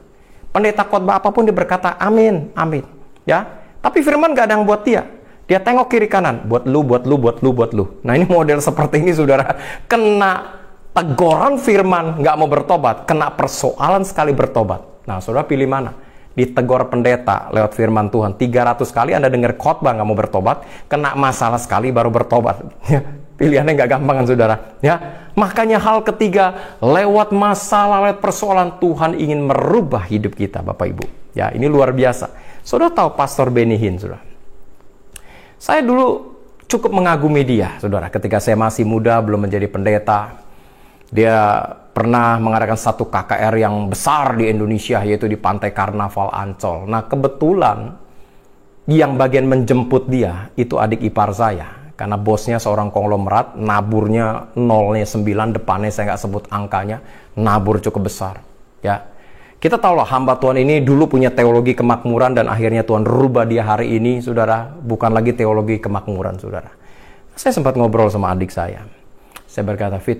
Pendeta khotbah apapun dia berkata amin, amin. Ya, tapi firman gak ada yang buat dia. Dia tengok kiri kanan, buat lu, buat lu, buat lu, buat lu. Nah ini model seperti ini saudara. Kena teguran firman, gak mau bertobat. Kena persoalan sekali bertobat. Nah saudara pilih mana? Ditegur pendeta lewat firman Tuhan 300 kali Anda dengar khotbah gak mau bertobat. Kena masalah sekali baru bertobat. Pilihannya gak gampang kan saudara. Ya, makanya hal ketiga, lewat masalah, lewat persoalan Tuhan ingin merubah hidup kita Bapak Ibu. Ya ini luar biasa. Saudara tahu Pastor Benny Hinn saudara? Saya dulu cukup mengagumi dia, saudara. Ketika saya masih muda, belum menjadi pendeta, dia pernah mengadakan satu KKR yang besar di Indonesia, yaitu di Pantai Karnaval Ancol. Nah, kebetulan yang bagian menjemput dia itu adik ipar saya. Karena bosnya seorang konglomerat, naburnya nolnya 9, depannya saya nggak sebut angkanya, nabur cukup besar. Ya. Kita tahulah hamba Tuhan ini dulu punya teologi kemakmuran dan akhirnya Tuhan rubah dia hari ini, saudara. Bukan lagi teologi kemakmuran, saudara. Saya sempat ngobrol sama adik saya. Saya berkata, Fit,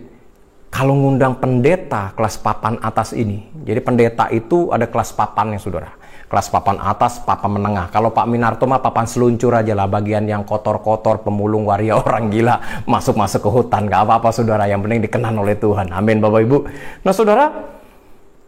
kalau ngundang pendeta kelas papan atas ini, jadi pendeta itu ada kelas papannya, saudara. Kelas papan atas, papan menengah. Kalau Pak Minarto mah papan seluncur aja lah, bagian yang kotor-kotor, pemulung, waria, orang gila, masuk-masuk ke hutan. Gak apa-apa, saudara. Yang penting dikenan oleh Tuhan. Amin, Bapak Ibu. Nah, saudara,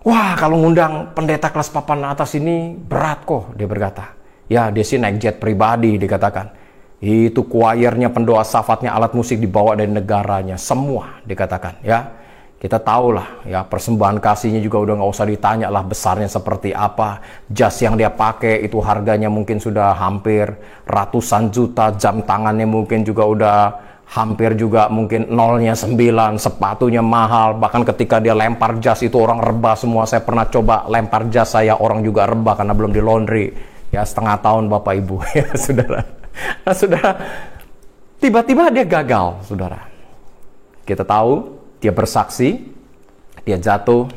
wah, kalau ngundang pendeta kelas papan atas ini berat kok, dia berkata. Ya, dia sih naik jet pribadi, dikatakan. Itu choirnya, pendoa syafatnya, alat musik dibawa dari negaranya. Semua, dikatakan. Ya, kita tahulah, ya persembahan kasihnya juga udah nggak usah ditanya lah besarnya seperti apa. Jas yang dia pakai itu harganya mungkin sudah hampir ratusan juta. Jam tangannya mungkin juga udah hampir juga mungkin nolnya 9, sepatunya mahal, bahkan ketika dia lempar jas itu orang rebah semua. Saya pernah coba lempar jas saya, orang juga rebah karena belum di laundry. Ya setengah tahun Bapak Ibu, ya saudara. Nah saudara, tiba-tiba dia gagal, saudara. Kita tahu, dia bersaksi, dia jatuh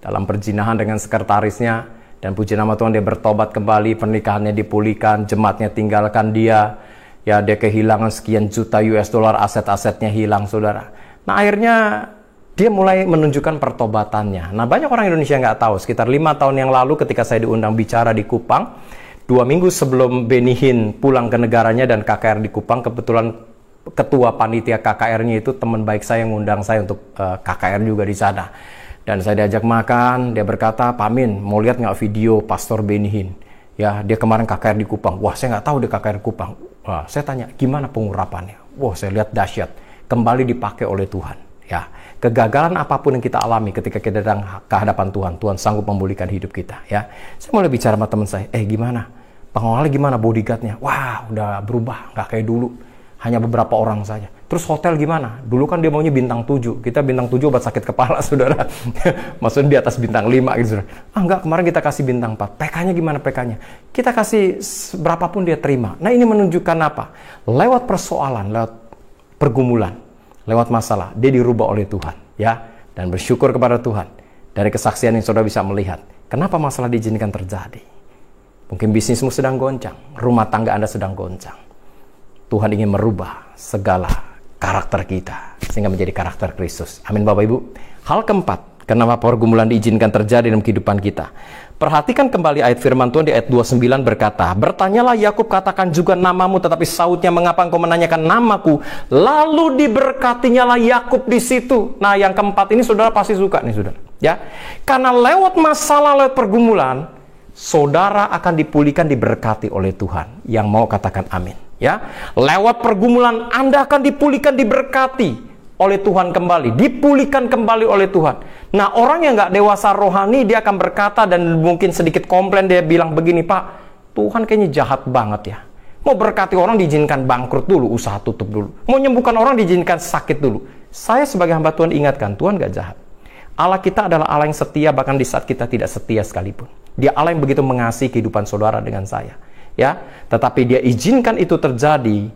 dalam perzinahan dengan sekretarisnya, dan puji nama Tuhan dia bertobat kembali, pernikahannya dipulihkan, jemaatnya tinggalkan dia. Ya, dia kehilangan sekian juta US dollar, aset-asetnya hilang, saudara. Nah, akhirnya dia mulai menunjukkan pertobatannya. Nah, banyak orang Indonesia nggak tahu. Sekitar 5 tahun yang lalu ketika saya diundang bicara di Kupang, 2 minggu sebelum Benny Hinn pulang ke negaranya dan KKR di Kupang, kebetulan ketua panitia KKR-nya itu teman baik saya yang ngundang saya untuk KKR juga di sana. Dan saya diajak makan, dia berkata, Pak Min, mau lihat nggak video Pastor Benny Hinn? Ya, dia kemarin KKR di Kupang. Wah, saya nggak tahu dia KKR di Kupang. Wah, saya tanya, gimana pengurapannya? Wah, saya lihat dahsyat. Kembali dipakai oleh Tuhan. Ya, kegagalan apapun yang kita alami ketika kita datang ke hadapan Tuhan, Tuhan sanggup memulihkan hidup kita. Ya, saya mulai bicara sama teman saya. Gimana? Pengelola gimana bodyguardnya? Wah, udah berubah, nggak kayak dulu. Hanya beberapa orang saja. Terus hotel gimana? Dulu kan dia maunya bintang 7. Kita bintang 7 obat sakit kepala, saudara. Maksudnya di atas bintang 5 gitu, saudara. Enggak, kemarin kita kasih bintang 4. PK-nya gimana PK-nya? Kita kasih berapapun dia terima. Nah, ini menunjukkan apa? Lewat persoalan, lewat pergumulan, lewat masalah, dia dirubah oleh Tuhan. Ya, dan bersyukur kepada Tuhan. Dari kesaksian yang saudara bisa melihat. Kenapa masalah diizinkan terjadi? Mungkin bisnismu sedang goncang. Rumah tangga Anda sedang goncang. Tuhan ingin merubah segala karakter kita sehingga menjadi karakter Kristus. Amin Bapak Ibu. Hal keempat, kenapa pergumulan diizinkan terjadi dalam kehidupan kita. Perhatikan kembali ayat firman Tuhan di ayat 29 berkata, bertanyalah Yakub, katakan juga namamu, tetapi sautnya, mengapa engkau menanyakan namaku? Lalu diberkatinya lah Yakub di situ. Nah, yang keempat ini saudara pasti suka nih saudara. Ya, karena lewat masalah, lewat pergumulan, saudara akan dipulihkan, diberkati oleh Tuhan. Yang mau katakan amin. Ya, lewat pergumulan Anda akan dipulihkan, diberkati oleh Tuhan kembali, dipulihkan kembali oleh Tuhan. Nah, orang yang nggak dewasa rohani, dia akan berkata dan mungkin sedikit komplain, dia bilang begini, Pak, Tuhan kayaknya jahat banget ya. Mau berkati orang diizinkan bangkrut dulu, usaha tutup dulu. Mau nyembuhkan orang diizinkan sakit dulu. Saya sebagai hamba Tuhan ingatkan, Tuhan nggak jahat. Allah kita adalah Allah yang setia bahkan di saat kita tidak setia sekalipun. Dia Allah yang begitu mengasihi kehidupan saudara dengan saya. Ya, tetapi dia izinkan itu terjadi.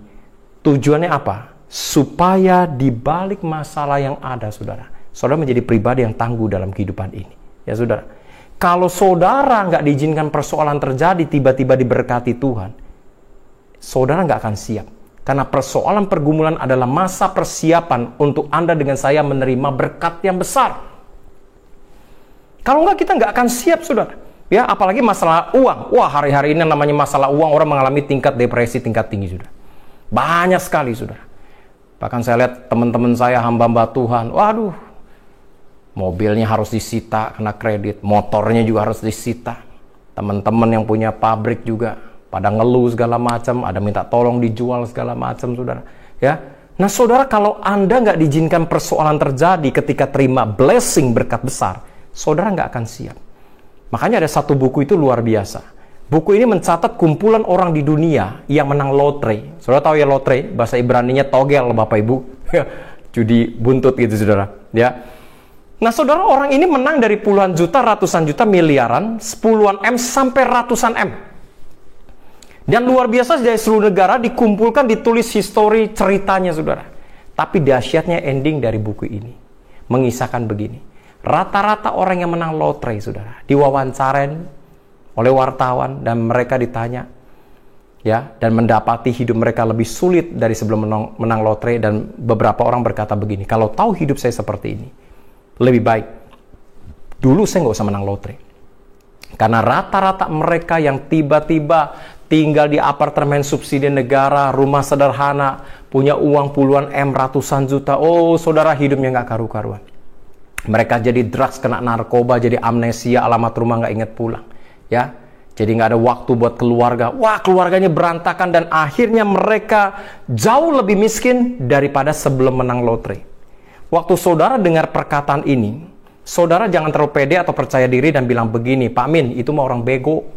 Tujuannya apa? Supaya di balik masalah yang ada, saudara menjadi pribadi yang tangguh dalam kehidupan ini. Ya, saudara. Kalau saudara nggak diizinkan persoalan terjadi, tiba-tiba diberkati Tuhan, saudara nggak akan siap. Karena persoalan pergumulan adalah masa persiapan untuk Anda dengan saya menerima berkat yang besar. Kalau nggak, kita nggak akan siap, saudara. Ya, apalagi masalah uang. Wah, hari-hari ini namanya masalah uang, orang mengalami tingkat depresi tingkat tinggi, saudara. Banyak sekali, saudara. Bahkan saya lihat teman-teman saya, hamba-hamba Tuhan, waduh, mobilnya harus disita kena kredit, motornya juga harus disita. Teman-teman yang punya pabrik juga pada ngeluh segala macam, ada minta tolong dijual segala macam, saudara. Ya, nah saudara, kalau Anda nggak diizinkan persoalan terjadi ketika terima blessing berkat besar, saudara nggak akan siap. Makanya ada satu buku itu luar biasa. Buku ini mencatat kumpulan orang di dunia yang menang lotre. Saudara tahu ya lotre, bahasa Ibraninya togel, Bapak Ibu. Judi buntut gitu, saudara. Ya. Nah saudara, orang ini menang dari puluhan juta, ratusan juta, miliaran, sepuluhan M sampai ratusan M. Dan luar biasa, dari seluruh negara dikumpulkan, ditulis histori ceritanya, saudara. Tapi dahsyatnya ending dari buku ini mengisahkan begini. Rata-rata orang yang menang lotre, saudara, diwawancarain oleh wartawan dan mereka ditanya, ya, dan mendapati hidup mereka lebih sulit dari sebelum menang lotre. Dan beberapa orang berkata begini, kalau tahu hidup saya seperti ini, lebih baik dulu saya nggak usah menang lotre. Karena rata-rata mereka yang tiba-tiba tinggal di apartemen subsidi negara, rumah sederhana, punya uang puluhan M, ratusan juta, oh saudara, hidupnya nggak karu-karuan. Mereka jadi drugs, kena narkoba, jadi amnesia, alamat rumah nggak inget pulang. Ya, jadi nggak ada waktu buat keluarga. Wah, keluarganya berantakan dan akhirnya mereka jauh lebih miskin daripada sebelum menang lotre. Waktu saudara dengar perkataan ini, saudara jangan terlalu pede atau percaya diri dan bilang begini, Pak Min, itu mah orang bego.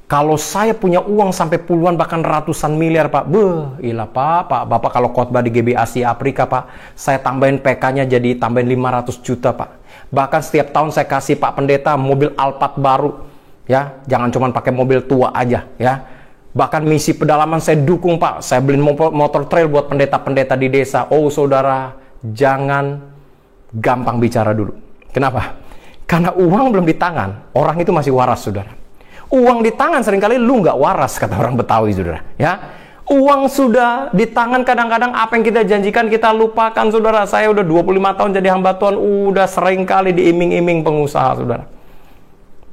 Kalau saya punya uang sampai puluhan bahkan ratusan miliar, Pak. Ilah Pak, Bapak kalau khotbah di GB Asia Afrika, Pak, saya tambahin PK-nya jadi tambahin 500 juta, Pak. Bahkan setiap tahun saya kasih Pak Pendeta mobil Alphard baru. Ya, jangan cuma pakai mobil tua aja, ya. Bahkan misi pedalaman saya dukung, Pak. Saya beliin motor trail buat pendeta-pendeta di desa. Oh, saudara, jangan gampang bicara dulu. Kenapa? Karena uang belum di tangan, orang itu masih waras, saudara. Uang di tangan seringkali lu nggak waras, kata orang Betawi, saudara. Ya, uang sudah di tangan, kadang-kadang apa yang kita janjikan kita lupakan, saudara. Saya udah 25 tahun jadi hamba Tuhan, udah seringkali diiming-iming pengusaha, saudara.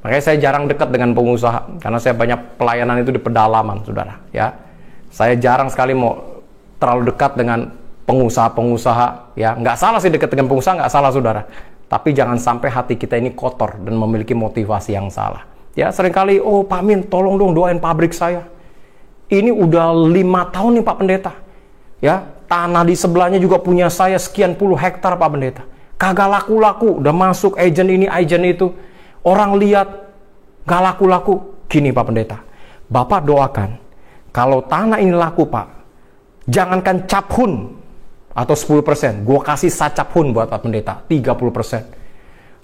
Makanya saya jarang dekat dengan pengusaha, karena saya banyak pelayanan itu di pedalaman, saudara. Ya, saya jarang sekali mau terlalu dekat dengan pengusaha-pengusaha. Ya, nggak salah sih dekat dengan pengusaha, nggak salah, saudara. Tapi jangan sampai hati kita ini kotor dan memiliki motivasi yang salah. Ya, seringkali, oh Pak Min, tolong dong doain pabrik saya. Ini udah 5 tahun nih Pak Pendeta. Ya, tanah di sebelahnya juga punya saya sekian puluh hektar, Pak Pendeta. Kagak laku-laku, udah masuk agent ini, agent itu. Orang lihat, gak laku-laku. Gini Pak Pendeta, Bapak doakan, kalau tanah ini laku Pak, jangankan caphun atau 10%, gue kasih sacaphun buat Pak Pendeta, 30%.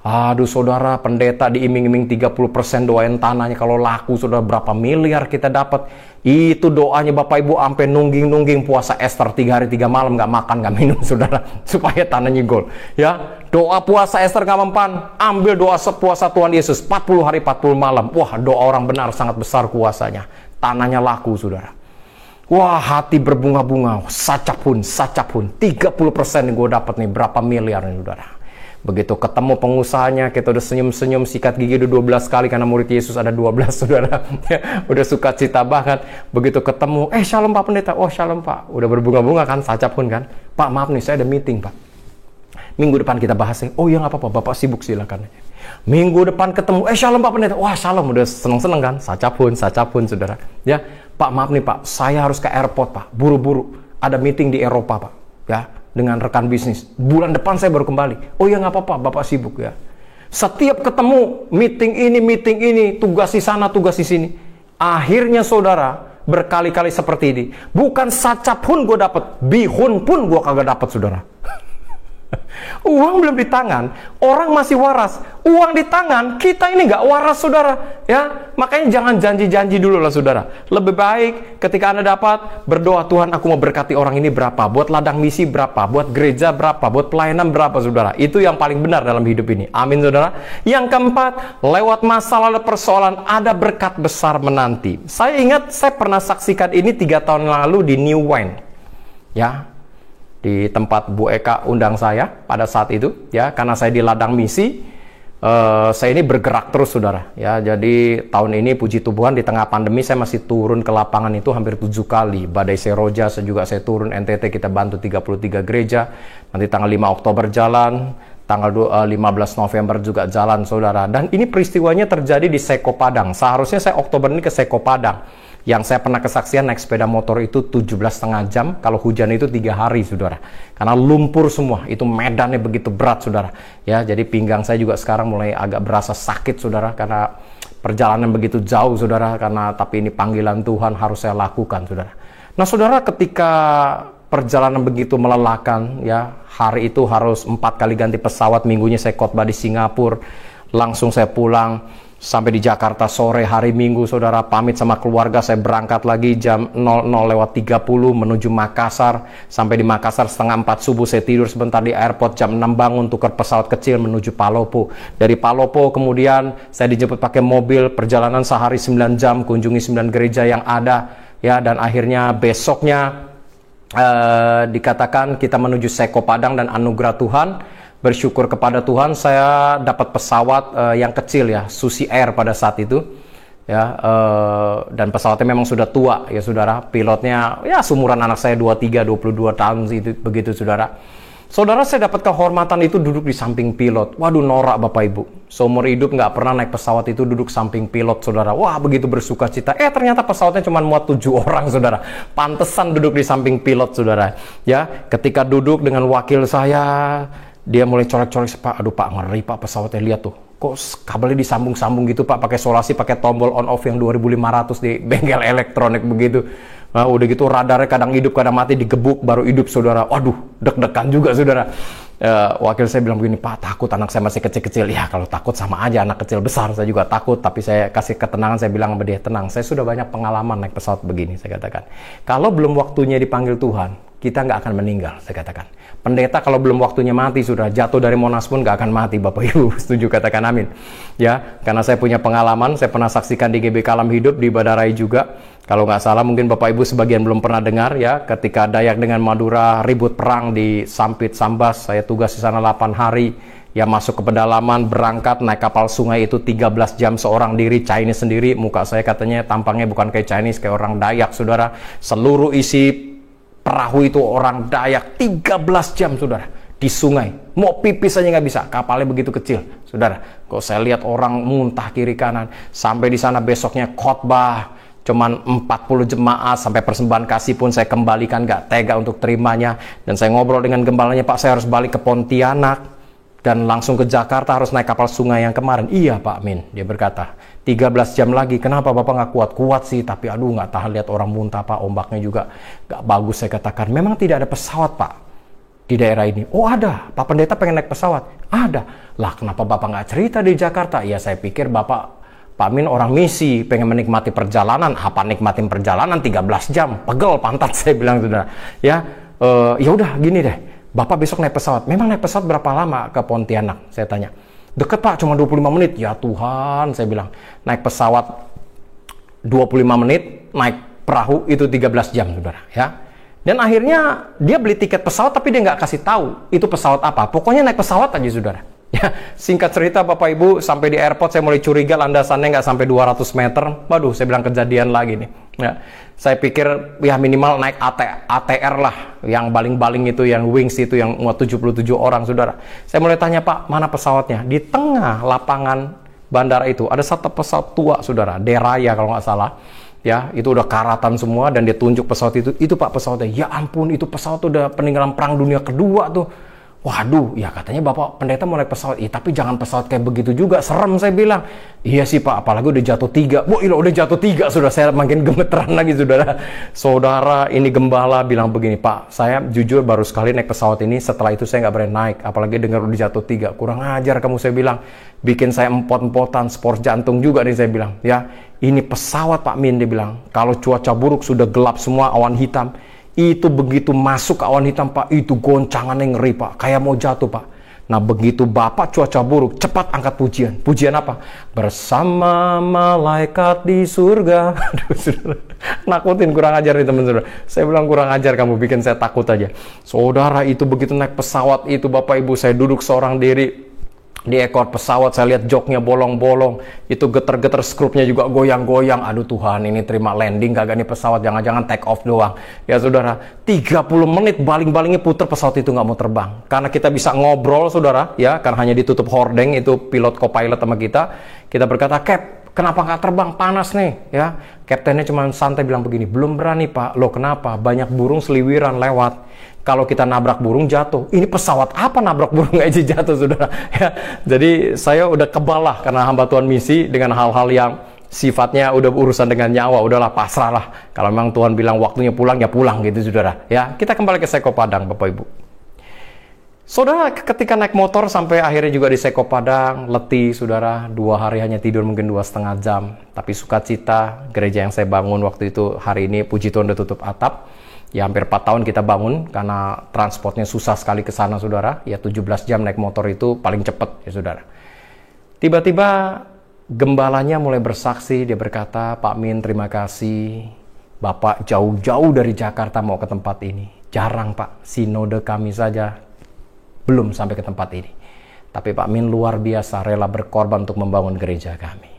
Aduh saudara, pendeta diiming-iming 30% doain tanahnya, kalau laku saudara berapa miliar kita dapat. Itu doanya Bapak Ibu sampai nungging-nungging puasa Ester 3 hari 3 malam nggak makan nggak minum, saudara, supaya tanahnya gol. Ya, doa puasa Ester nggak mempan, ambil doa puasa Tuhan Yesus 40 hari 40 malam. Wah, doa orang benar sangat besar kuasanya. Tanahnya laku, saudara. Wah, hati berbunga-bunga, sacapun 30% yang gue dapat nih, berapa miliar nih, saudara. Begitu ketemu pengusahanya, kita udah senyum-senyum, sikat gigi udah 12 kali karena murid Yesus ada 12, saudara. Udah sukacita banget. Begitu ketemu, shalom Pak Pendeta. Oh shalom Pak. Udah berbunga-bunga kan, sacap pun kan. Pak maaf nih, saya ada meeting Pak. Minggu depan kita bahas. Oh ya nggak apa-apa, Bapak sibuk silakan. Minggu depan ketemu, shalom Pak Pendeta. Wah shalom, udah seneng-seneng kan. Sacap pun saudara. Ya, Pak maaf nih Pak, saya harus ke airport Pak. Buru-buru, ada meeting di Eropa Pak. Ya, dengan rekan bisnis. Bulan depan saya baru kembali. Oh ya nggak apa-apa, Bapak sibuk ya. Setiap ketemu meeting ini, tugas di sana, tugas di sini. Akhirnya saudara, berkali-kali seperti ini. Bukan sacap pun gue dapat, bihun pun gue kagak dapat, saudara. Uang belum di tangan, orang masih waras. Uang di tangan, kita ini nggak waras, saudara. Ya, makanya jangan janji-janji dulu lah, saudara. Lebih baik ketika Anda dapat, berdoa, Tuhan aku mau berkati orang ini berapa, buat ladang misi berapa, buat gereja berapa, buat pelayanan berapa, saudara. Itu yang paling benar dalam hidup ini. Amin, saudara. Yang keempat, lewat masalah dan persoalan ada berkat besar menanti. Saya ingat saya pernah saksikan ini 3 tahun lalu di New Wine. Ya, di tempat Bu Eka undang saya pada saat itu, ya, karena saya di ladang misi. saya ini bergerak terus saudara ya. Jadi tahun ini puji Tuhan di tengah pandemi saya masih turun ke lapangan itu hampir 7 kali. Badai Seroja juga saya turun, NTT kita bantu 33 gereja. Nanti tanggal 5 Oktober jalan, tanggal 15 November juga jalan saudara. Dan ini peristiwanya terjadi di Seko Padang. Seharusnya saya Oktober ini ke Seko Padang. Yang saya pernah kesaksian naik sepeda motor itu 17,5 jam, kalau hujan itu 3 hari saudara. Karena lumpur semua, itu medannya begitu berat saudara. Ya, jadi pinggang saya juga sekarang mulai agak berasa sakit saudara, karena perjalanan begitu jauh saudara. Tapi ini panggilan Tuhan harus saya lakukan saudara. Nah saudara, ketika perjalanan begitu melelahkan ya, hari itu harus 4 kali ganti pesawat, minggunya saya khotbah di Singapura, langsung saya pulang. Sampai di Jakarta sore hari Minggu saudara, pamit sama keluarga, saya berangkat lagi jam 00.30 menuju Makassar. Sampai di Makassar setengah 4 subuh, saya tidur sebentar di airport, jam 6 bangun, tukar pesawat kecil menuju Palopo. Dari Palopo kemudian saya dijemput pakai mobil, perjalanan sehari 9 jam, kunjungi 9 gereja yang ada ya. Dan akhirnya besoknya dikatakan kita menuju Seko Padang, dan anugerah Tuhan, bersyukur kepada Tuhan, saya dapat pesawat yang kecil ya, Susi Air pada saat itu ya, dan pesawatnya memang sudah tua ya saudara, pilotnya ya sumuran anak saya 23-22 tahun itu begitu saudara. Saudara, saya dapat kehormatan itu duduk di samping pilot. Waduh, norak Bapak Ibu, seumur hidup nggak pernah naik pesawat itu duduk samping pilot saudara. Wah, begitu bersuka cita. Ternyata pesawatnya cuma muat 7 orang saudara. Pantesan duduk di samping pilot saudara ya. Ketika duduk dengan wakil saya, dia mulai corek-corek, Pak, aduh Pak, ngeri Pak pesawatnya, lihat tuh, kok kabelnya disambung-sambung gitu Pak, pakai solasi, pakai tombol on off yang 2.500 di bengkel elektronik begitu. Nah, udah gitu radarnya kadang hidup, kadang mati, digebuk baru hidup saudara. Waduh, deg-degan juga saudara. Wakil saya bilang begini, Pak, takut anak saya masih kecil-kecil. Ya kalau takut sama aja, anak kecil besar saya juga takut. Tapi saya kasih ketenangan, saya bilang sama dia, tenang, saya sudah banyak pengalaman naik pesawat begini, saya katakan. Kalau belum waktunya dipanggil Tuhan, kita nggak akan meninggal, saya katakan. Pendeta kalau belum waktunya mati, sudah jatuh dari Monas pun nggak akan mati, Bapak Ibu. Setuju, katakan amin. Ya, karena saya punya pengalaman, saya pernah saksikan di GBK Alam Hidup, di Badarai juga. Kalau nggak salah, mungkin Bapak Ibu sebagian belum pernah dengar ya, ketika Dayak dengan Madura ribut perang di Sampit Sambas, saya tugas di sana 8 hari. Ya, masuk ke pedalaman, berangkat naik kapal sungai itu 13 jam seorang diri, Chinese sendiri. Muka saya katanya tampangnya bukan kayak Chinese, kayak orang Dayak, saudara. Seluruh isi perahu itu orang Dayak, 13 jam saudara di sungai, mau pipis aja nggak bisa, kapalnya begitu kecil saudara. Kok saya lihat orang muntah kiri kanan. Sampai di sana besoknya khotbah, cuman 40 jemaat, sampai persembahan kasih pun saya kembalikan, nggak tega untuk terimanya. Dan saya ngobrol dengan gembalanya, Pak, saya harus balik ke Pontianak dan langsung ke Jakarta, harus naik kapal sungai yang kemarin. Iya Pak Min, dia berkata, 13 jam lagi. Kenapa Bapak nggak kuat? Kuat sih, tapi aduh nggak tahan lihat orang muntah Pak, ombaknya juga nggak bagus. Saya katakan, memang tidak ada pesawat Pak di daerah ini. Oh ada, Pak Pendeta pengen naik pesawat. Ada. Lah kenapa Bapak nggak cerita di Jakarta? Ya saya pikir Pak Min orang misi, pengen menikmati perjalanan. Apa nikmatin perjalanan 13 jam? Pegel pantat saya bilang saudara. Ya, ya udah gini deh, Bapak besok naik pesawat. Memang naik pesawat berapa lama ke Pontianak? Saya tanya. Deket Pak, cuma 25 menit. Ya Tuhan, saya bilang. Naik pesawat 25 menit, naik perahu itu 13 jam, saudara. Ya. Dan akhirnya dia beli tiket pesawat, tapi dia nggak kasih tahu itu pesawat apa. Pokoknya naik pesawat aja, saudara. Ya, singkat cerita Bapak Ibu, sampai di airport saya mulai curiga landasannya nggak sampai 200 meter. Waduh, saya bilang kejadian lagi nih. Ya, saya pikir ya minimal naik ATR lah, yang baling-baling itu, yang wings itu, yang muat 77 orang, saudara. Saya mulai tanya, Pak, mana pesawatnya? Di tengah lapangan bandara itu ada satu pesawat tua, saudara, Deraya kalau nggak salah. Ya, itu udah karatan semua, dan dia tunjuk pesawat itu Pak pesawatnya. Ya ampun, itu pesawat udah peninggalan Perang Dunia Kedua tuh. Waduh, ya katanya Bapak Pendeta mau naik pesawat. Tapi jangan pesawat kayak begitu juga, serem, saya bilang. Iya sih Pak, apalagi udah jatuh 3. Wah, udah jatuh 3, sudah saya makin gemeteran lagi, saudara. Saudara, ini gembala bilang begini, Pak, saya jujur baru sekali naik pesawat ini, setelah itu saya nggak berani naik, apalagi dengar udah jatuh 3. Kurang ajar kamu, saya bilang. Bikin saya empot-empotan, sport jantung juga nih, saya bilang. Ya, ini pesawat Pak Min, dia bilang. Kalau cuaca buruk, sudah gelap semua, awan hitam. Itu begitu masuk ke awan hitam, Pak, itu goncangannya ngeri, Pak, kayak mau jatuh, Pak. Nah, begitu Bapak cuaca buruk, cepat angkat pujian. Pujian apa? Bersama malaikat di surga. Aduh, saudara, nakutin, kurang ajar nih teman saudara. Saya bilang kurang ajar kamu, bikin saya takut aja. Saudara, itu begitu naik pesawat itu Bapak Ibu, saya duduk seorang diri. Di ekor pesawat saya lihat joknya bolong-bolong, itu geter-geter skrupnya juga goyang-goyang. Aduh Tuhan, ini terima landing kagak nih pesawat, jangan-jangan take off doang. Ya saudara, 30 menit baling-balingnya puter, pesawat itu nggak mau terbang. Karena kita bisa ngobrol saudara, ya, karena hanya ditutup hordeng, itu pilot co-pilot sama kita. Kita berkata, Cap, kenapa nggak terbang, panas nih, ya. Kaptennya cuma santai bilang begini, belum berani Pak. Loh kenapa? Banyak burung seliwiran lewat. Kalau kita nabrak burung jatuh. Ini pesawat apa nabrak burung aja jatuh saudara. Ya, jadi saya udah kebal lah karena hamba Tuhan misi dengan hal-hal yang sifatnya udah urusan dengan nyawa. Udahlah pasrah lah. Kalau memang Tuhan bilang waktunya pulang ya pulang gitu saudara. Ya, kita kembali ke Seko Padang Bapak Ibu. Saudara ketika naik motor sampai akhirnya juga di Seko Padang, letih saudara, 2 hari hanya tidur mungkin 2,5 jam. Tapi sukacita, gereja yang saya bangun waktu itu hari ini puji Tuhan udah tutup atap. Ya hampir 4 tahun kita bangun karena transportnya susah sekali ke sana saudara. Ya 17 jam naik motor itu paling cepat ya saudara. Tiba-tiba gembalanya mulai bersaksi, dia berkata, Pak Min terima kasih. Bapak jauh-jauh dari Jakarta mau ke tempat ini. Jarang Pak, sinode kami saja belum sampai ke tempat ini. Tapi Pak Min luar biasa rela berkorban untuk membangun gereja kami.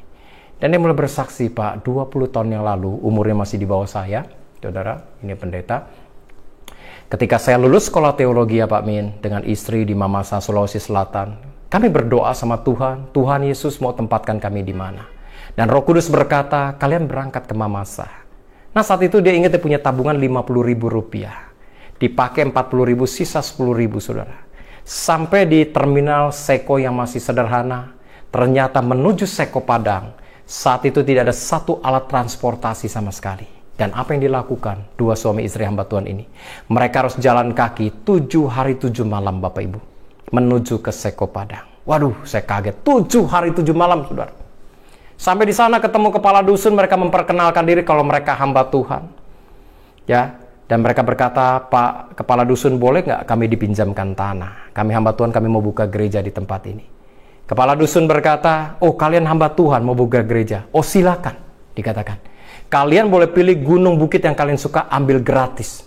Dan dia mulai bersaksi, Pak 20 tahun yang lalu, umurnya masih di bawah saya. Saudara, ini pendeta. Ketika saya lulus sekolah teologi ya Pak Min, dengan istri di Mamasa, Sulawesi Selatan, kami berdoa sama Tuhan, Tuhan Yesus mau tempatkan kami di mana. Dan Roh Kudus berkata, kalian berangkat ke Mamasa. Nah saat itu dia ingat dia punya tabungan 50.000 rupiah. Dipakai 40.000, sisa 10.000 saudara. Sampai di terminal Seko yang masih sederhana, ternyata menuju Seko Padang, saat itu tidak ada satu alat transportasi sama sekali. Dan apa yang dilakukan 2 suami istri hamba Tuhan ini? Mereka harus jalan kaki 7 hari 7 malam Bapak Ibu. Menuju ke Seko Padang. Waduh, saya kaget. 7 hari 7 malam, saudara. Sampai di sana ketemu kepala dusun, mereka memperkenalkan diri kalau mereka hamba Tuhan. Ya, dan mereka berkata, Pak kepala dusun boleh nggak kami dipinjamkan tanah? Kami hamba Tuhan, kami mau buka gereja di tempat ini. Kepala dusun berkata, oh kalian hamba Tuhan mau buka gereja? Oh silakan, dikatakan. Kalian boleh pilih gunung bukit yang kalian suka, ambil gratis.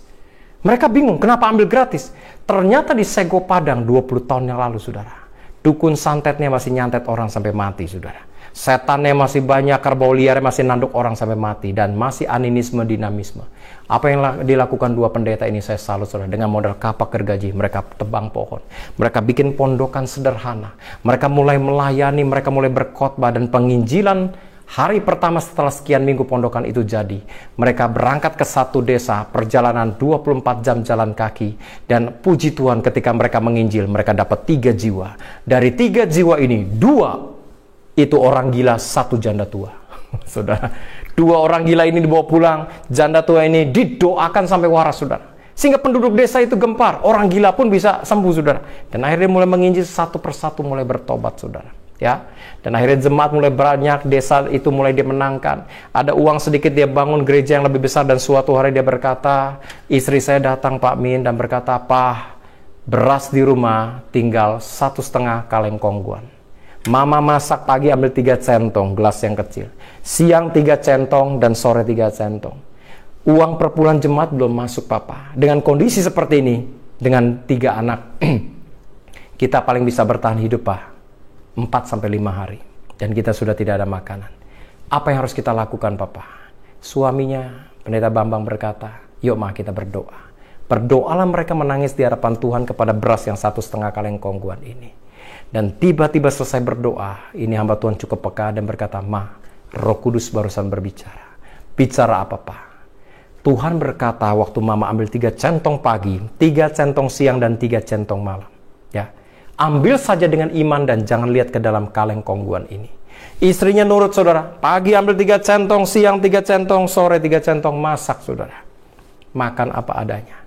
Mereka bingung, kenapa ambil gratis? Ternyata di Seko Padang 20 tahun yang lalu, saudara. Dukun santetnya masih nyantet orang sampai mati, saudara. Setannya masih banyak, kerbau liarnya masih nanduk orang sampai mati. Dan masih animisme, dinamisme. Apa yang dilakukan 2 pendeta ini saya salut, saudara. Dengan modal kapak gergaji, mereka tebang pohon. Mereka bikin pondokan sederhana. Mereka mulai melayani, mereka mulai berkhotbah dan penginjilan. Hari pertama setelah sekian minggu pondokan itu jadi, mereka berangkat ke satu desa, perjalanan 24 jam jalan kaki. Dan puji Tuhan ketika mereka menginjil, mereka dapat 3 jiwa. Dari 3 jiwa ini, 2 itu orang gila, 1 janda tua. Saudara, 2 orang gila ini dibawa pulang, janda tua ini didoakan sampai waras, saudara. Sehingga penduduk desa itu gempar, orang gila pun bisa sembuh, saudara. Dan akhirnya mulai menginjil satu persatu, mulai bertobat, saudara. Ya, dan akhirnya jemaat mulai banyak, desa itu mulai dimenangkan. Ada uang sedikit, dia bangun gereja yang lebih besar. Dan suatu hari dia berkata, istri saya datang Pak Min dan berkata, Pak, beras di rumah tinggal 1,5 kaleng kongguan. Mama masak pagi ambil 3 centong, gelas yang kecil. Siang 3 centong dan sore 3 centong. Uang per bulan jemaat belum masuk Papa. Dengan kondisi seperti ini, dengan 3 anak, kita paling bisa bertahan hidup Pak 4-5 hari. Dan kita sudah tidak ada makanan. Apa yang harus kita lakukan Papa? Suaminya, Pendeta Bambang berkata, yuk Ma kita berdoa. Berdoalah mereka menangis di hadapan Tuhan kepada beras yang 1,5 kaleng kongguan ini. Dan tiba-tiba selesai berdoa, ini hamba Tuhan cukup peka dan berkata, Ma, Roh Kudus barusan berbicara. Bicara apa Pak? Tuhan berkata waktu Mama ambil 3 centong pagi, 3 centong siang dan 3 centong malam. Ya. Ambil saja dengan iman dan jangan lihat ke dalam kaleng kongguan ini. Istrinya nurut saudara. Pagi ambil 3 centong, siang 3 centong, sore 3 centong, masak saudara. Makan apa adanya.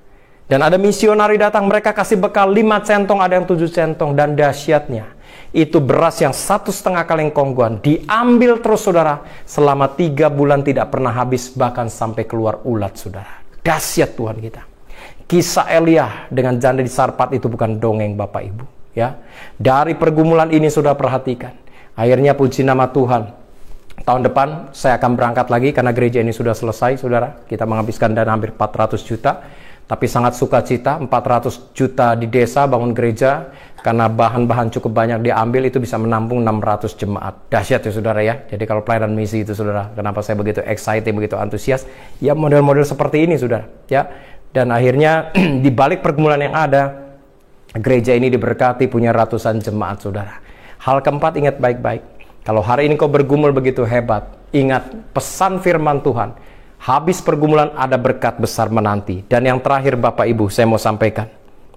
Dan ada misionari datang, mereka kasih bekal 5 centong, ada yang 7 centong. Dan dahsyatnya, itu beras yang 1,5 kaleng kongguan diambil terus saudara. Selama 3 bulan tidak pernah habis, bahkan sampai keluar ulat saudara. Dahsyat Tuhan kita. Kisah Elia dengan janda di Sarpat itu bukan dongeng Bapak Ibu. Ya, dari pergumulan ini sudah perhatikan. Akhirnya puji nama Tuhan. Tahun depan saya akan berangkat lagi karena gereja ini sudah selesai, saudara. Kita menghabiskan dana hampir 400 juta. Tapi sangat sukacita, 400 juta di desa bangun gereja, karena bahan-bahan cukup banyak diambil, itu bisa menampung 600 jemaat. Dahsyat ya saudara ya. Jadi kalau pelayanan misi itu saudara, kenapa saya begitu excited, begitu antusias? Ya model-model seperti ini saudara. Ya. Dan akhirnya di balik pergumulan yang ada, gereja ini diberkati punya ratusan jemaat saudara. Hal keempat, ingat baik-baik. Kalau hari ini kau bergumul begitu hebat, ingat pesan firman Tuhan. Habis pergumulan ada berkat besar menanti. Dan yang terakhir Bapak Ibu, saya mau sampaikan,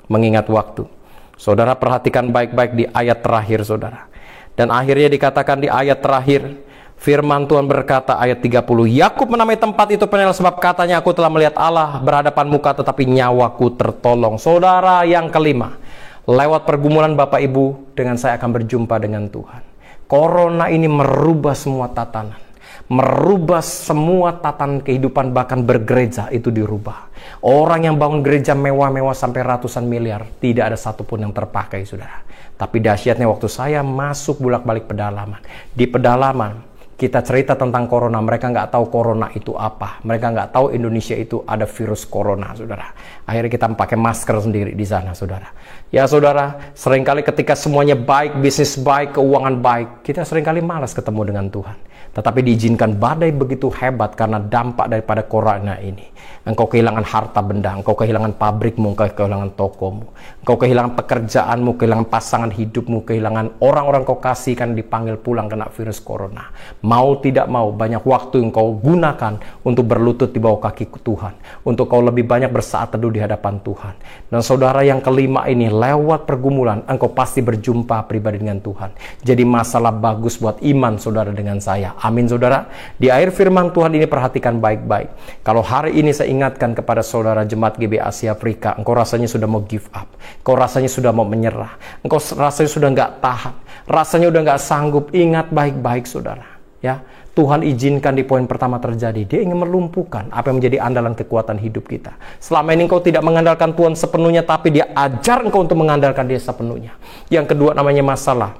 mengingat waktu. Saudara perhatikan baik-baik di ayat terakhir saudara. Dan akhirnya dikatakan di ayat terakhir, firman Tuhan berkata ayat 30, Yakub menamai tempat itu Peniel sebab katanya aku telah melihat Allah berhadapan muka tetapi nyawaku tertolong. Saudara yang kelima, lewat pergumulan Bapak Ibu, dengan saya akan berjumpa dengan Tuhan. Corona ini merubah semua tatanan. Merubah semua tatanan kehidupan, bahkan bergereja itu dirubah. Orang yang bangun gereja mewah-mewah sampai ratusan miliar, tidak ada satupun yang terpakai saudara. Tapi dahsyatnya waktu saya masuk bolak-balik pedalaman, di pedalaman kita cerita tentang corona, mereka nggak tahu corona itu apa. Mereka nggak tahu Indonesia itu ada virus corona, saudara. Akhirnya kita pakai masker sendiri di sana, saudara. Ya, saudara, seringkali ketika semuanya baik, bisnis baik, keuangan baik, kita seringkali malas ketemu dengan Tuhan. Tetapi diizinkan badai begitu hebat karena dampak daripada corona ini. Engkau kehilangan harta benda, engkau kehilangan pabrikmu, engkau kehilangan tokomu, engkau kehilangan pekerjaanmu, kehilangan pasangan hidupmu, kehilangan orang-orang kau kasih kan dipanggil pulang kena virus corona. Mau tidak mau, banyak waktu yang kau gunakan untuk berlutut di bawah kaki Tuhan, untuk kau lebih banyak bersaat teduh di hadapan Tuhan. Dan saudara yang kelima ini, lewat pergumulan, engkau pasti berjumpa pribadi dengan Tuhan. Jadi masalah bagus buat iman saudara dengan saya. Amin saudara. Di akhir firman Tuhan ini perhatikan baik-baik. Kalau hari ini saya ingatkan kepada saudara jemaat GB Asia Afrika, engkau rasanya sudah mau give up, engkau rasanya sudah mau menyerah, engkau rasanya sudah nggak tahan, rasanya udah nggak sanggup. Ingat baik-baik saudara ya, Tuhan izinkan di poin pertama terjadi. Dia ingin melumpuhkan apa yang menjadi andalan kekuatan hidup kita. Selama ini engkau tidak mengandalkan Tuhan sepenuhnya, tapi dia ajar engkau untuk mengandalkan dia sepenuhnya. Yang kedua namanya masalah,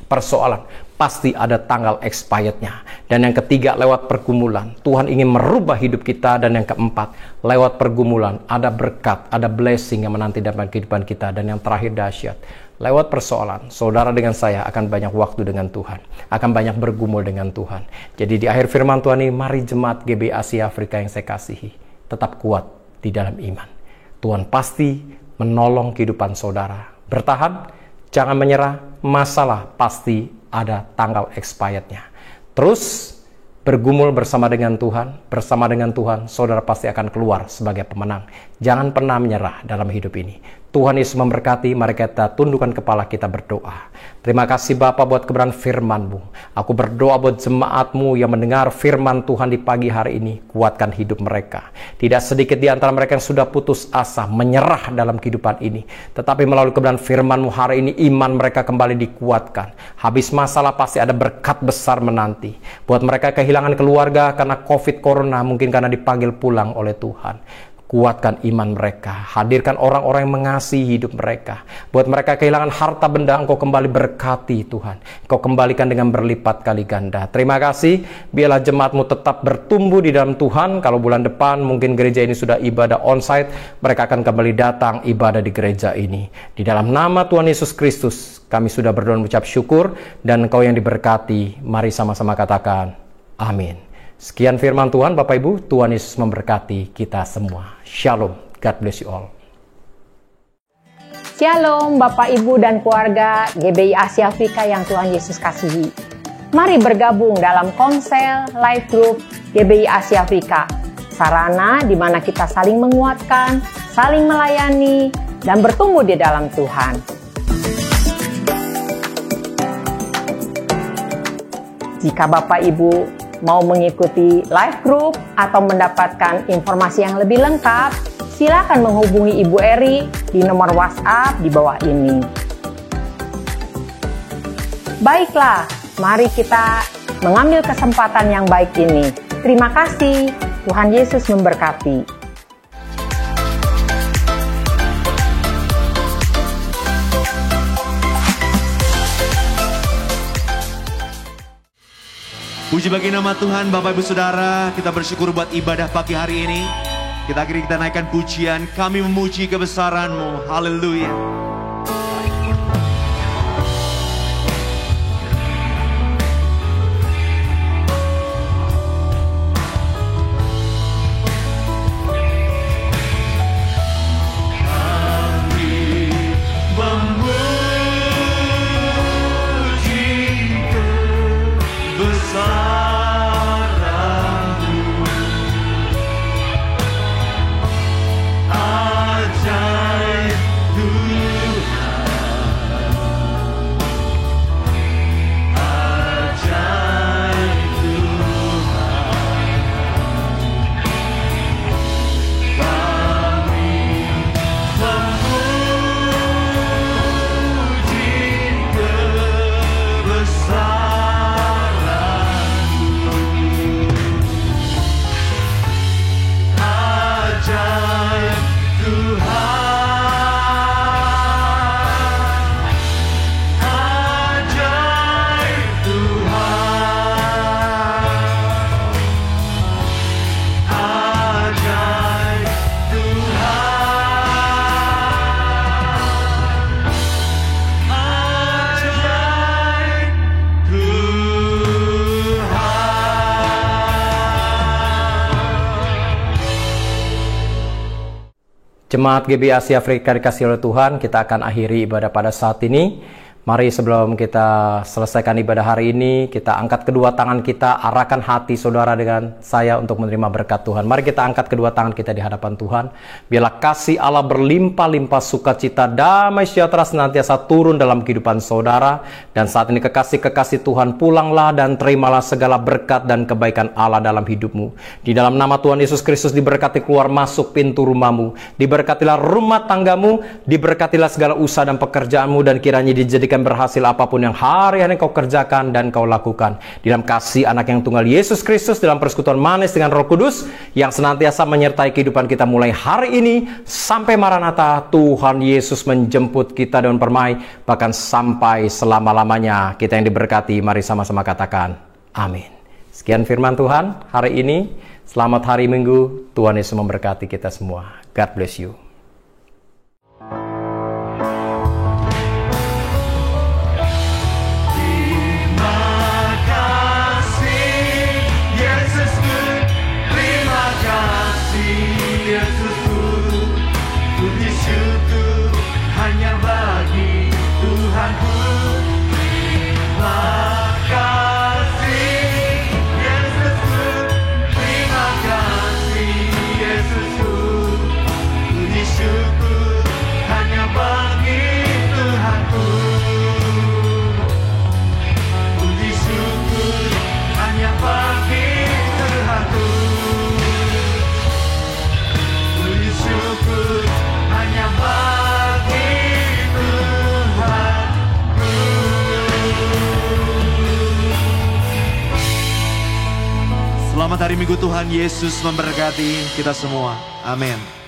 persoalan, pasti ada tanggal expirednya. Dan yang ketiga, lewat pergumulan Tuhan ingin merubah hidup kita. Dan yang keempat, lewat pergumulan ada berkat, ada blessing yang menanti dalam kehidupan kita. Dan yang terakhir dahsyat, lewat persoalan saudara dengan saya akan banyak waktu dengan Tuhan, akan banyak bergumul dengan Tuhan. Jadi di akhir firman Tuhan ini, mari jemaat GB Asia Afrika yang saya kasihi, tetap kuat di dalam iman. Tuhan pasti menolong kehidupan saudara. Bertahan, jangan menyerah. Masalah pasti ada tanggal expirednya. Terus bergumul bersama dengan Tuhan. Bersama dengan Tuhan, saudara pasti akan keluar sebagai pemenang. Jangan pernah menyerah dalam hidup ini. Tuhan Yesus memberkati. Mari kita tundukkan kepala, kita berdoa. Terima kasih Bapa buat kebenaran firman-Mu. Aku berdoa buat jemaat-Mu yang mendengar firman Tuhan di pagi hari ini. Kuatkan hidup mereka. Tidak sedikit di antara mereka yang sudah putus asa, menyerah dalam kehidupan ini. Tetapi melalui kebenaran firman-Mu hari ini, iman mereka kembali dikuatkan. Habis masalah pasti ada berkat besar menanti. Buat mereka kehilangan keluarga karena COVID Corona, mungkin karena dipanggil pulang oleh Tuhan. Kuatkan iman mereka. Hadirkan orang-orang yang mengasihi hidup mereka. Buat mereka kehilangan harta benda, Engkau kembali berkati Tuhan. Engkau kembalikan dengan berlipat kali ganda. Terima kasih. Biarlah jemaat-Mu tetap bertumbuh di dalam Tuhan. Kalau bulan depan mungkin gereja ini sudah ibadah onsite, mereka akan kembali datang ibadah di gereja ini. Di dalam nama Tuhan Yesus Kristus, kami sudah berdoa dan mengucap syukur. Dan Engkau yang diberkati, mari sama-sama katakan amin. Sekian firman Tuhan, Bapak Ibu. Tuhan Yesus memberkati kita semua. Shalom. God bless you all. Shalom Bapak Ibu dan keluarga GBI Asia Afrika yang Tuhan Yesus kasihi. Mari bergabung dalam Konsel Life Group GBI Asia Afrika. Sarana di mana kita saling menguatkan, saling melayani, dan bertumbuh di dalam Tuhan. Jika Bapak Ibu mau mengikuti live group atau mendapatkan informasi yang lebih lengkap, silakan menghubungi Ibu Eri di nomor WhatsApp di bawah ini. Baiklah, mari kita mengambil kesempatan yang baik ini. Terima kasih, Tuhan Yesus memberkati. Puji bagi nama Tuhan, Bapak Ibu Saudara, kita bersyukur buat ibadah pagi hari ini. Kita naikkan pujian, kami memuji kebesaran-Mu. Haleluya. Jemaat GBI Asia Afrika dikasihi oleh Tuhan, kita akan akhiri ibadah pada saat ini. Mari sebelum kita selesaikan ibadah hari ini, kita angkat kedua tangan kita, arahkan hati saudara dengan saya untuk menerima berkat Tuhan. Mari kita angkat kedua tangan kita di hadapan Tuhan. Biarlah kasih Allah berlimpah-limpah, sukacita, damai sejahtera senantiasa turun dalam kehidupan saudara. Dan saat ini kekasih-kekasih Tuhan, pulanglah dan terimalah segala berkat dan kebaikan Allah dalam hidupmu. Di dalam nama Tuhan Yesus Kristus, diberkati keluar masuk pintu rumahmu, diberkatilah rumah tanggamu, diberkatilah segala usaha dan pekerjaanmu, dan kiranya dijadikan berhasil apapun yang hari-hari kau kerjakan dan kau lakukan. Di dalam kasih anak yang tunggal Yesus Kristus, dalam persekutuan manis dengan Roh Kudus yang senantiasa menyertai kehidupan kita mulai hari ini sampai Maranatha, Tuhan Yesus menjemput kita dengan permai, bahkan sampai selama-lamanya. Kita yang diberkati, mari sama-sama katakan amin. Sekian firman Tuhan hari ini. Selamat hari Minggu. Tuhan Yesus memberkati kita semua. God bless you. Selamat hari Minggu, Tuhan Yesus memberkati kita semua. Amin.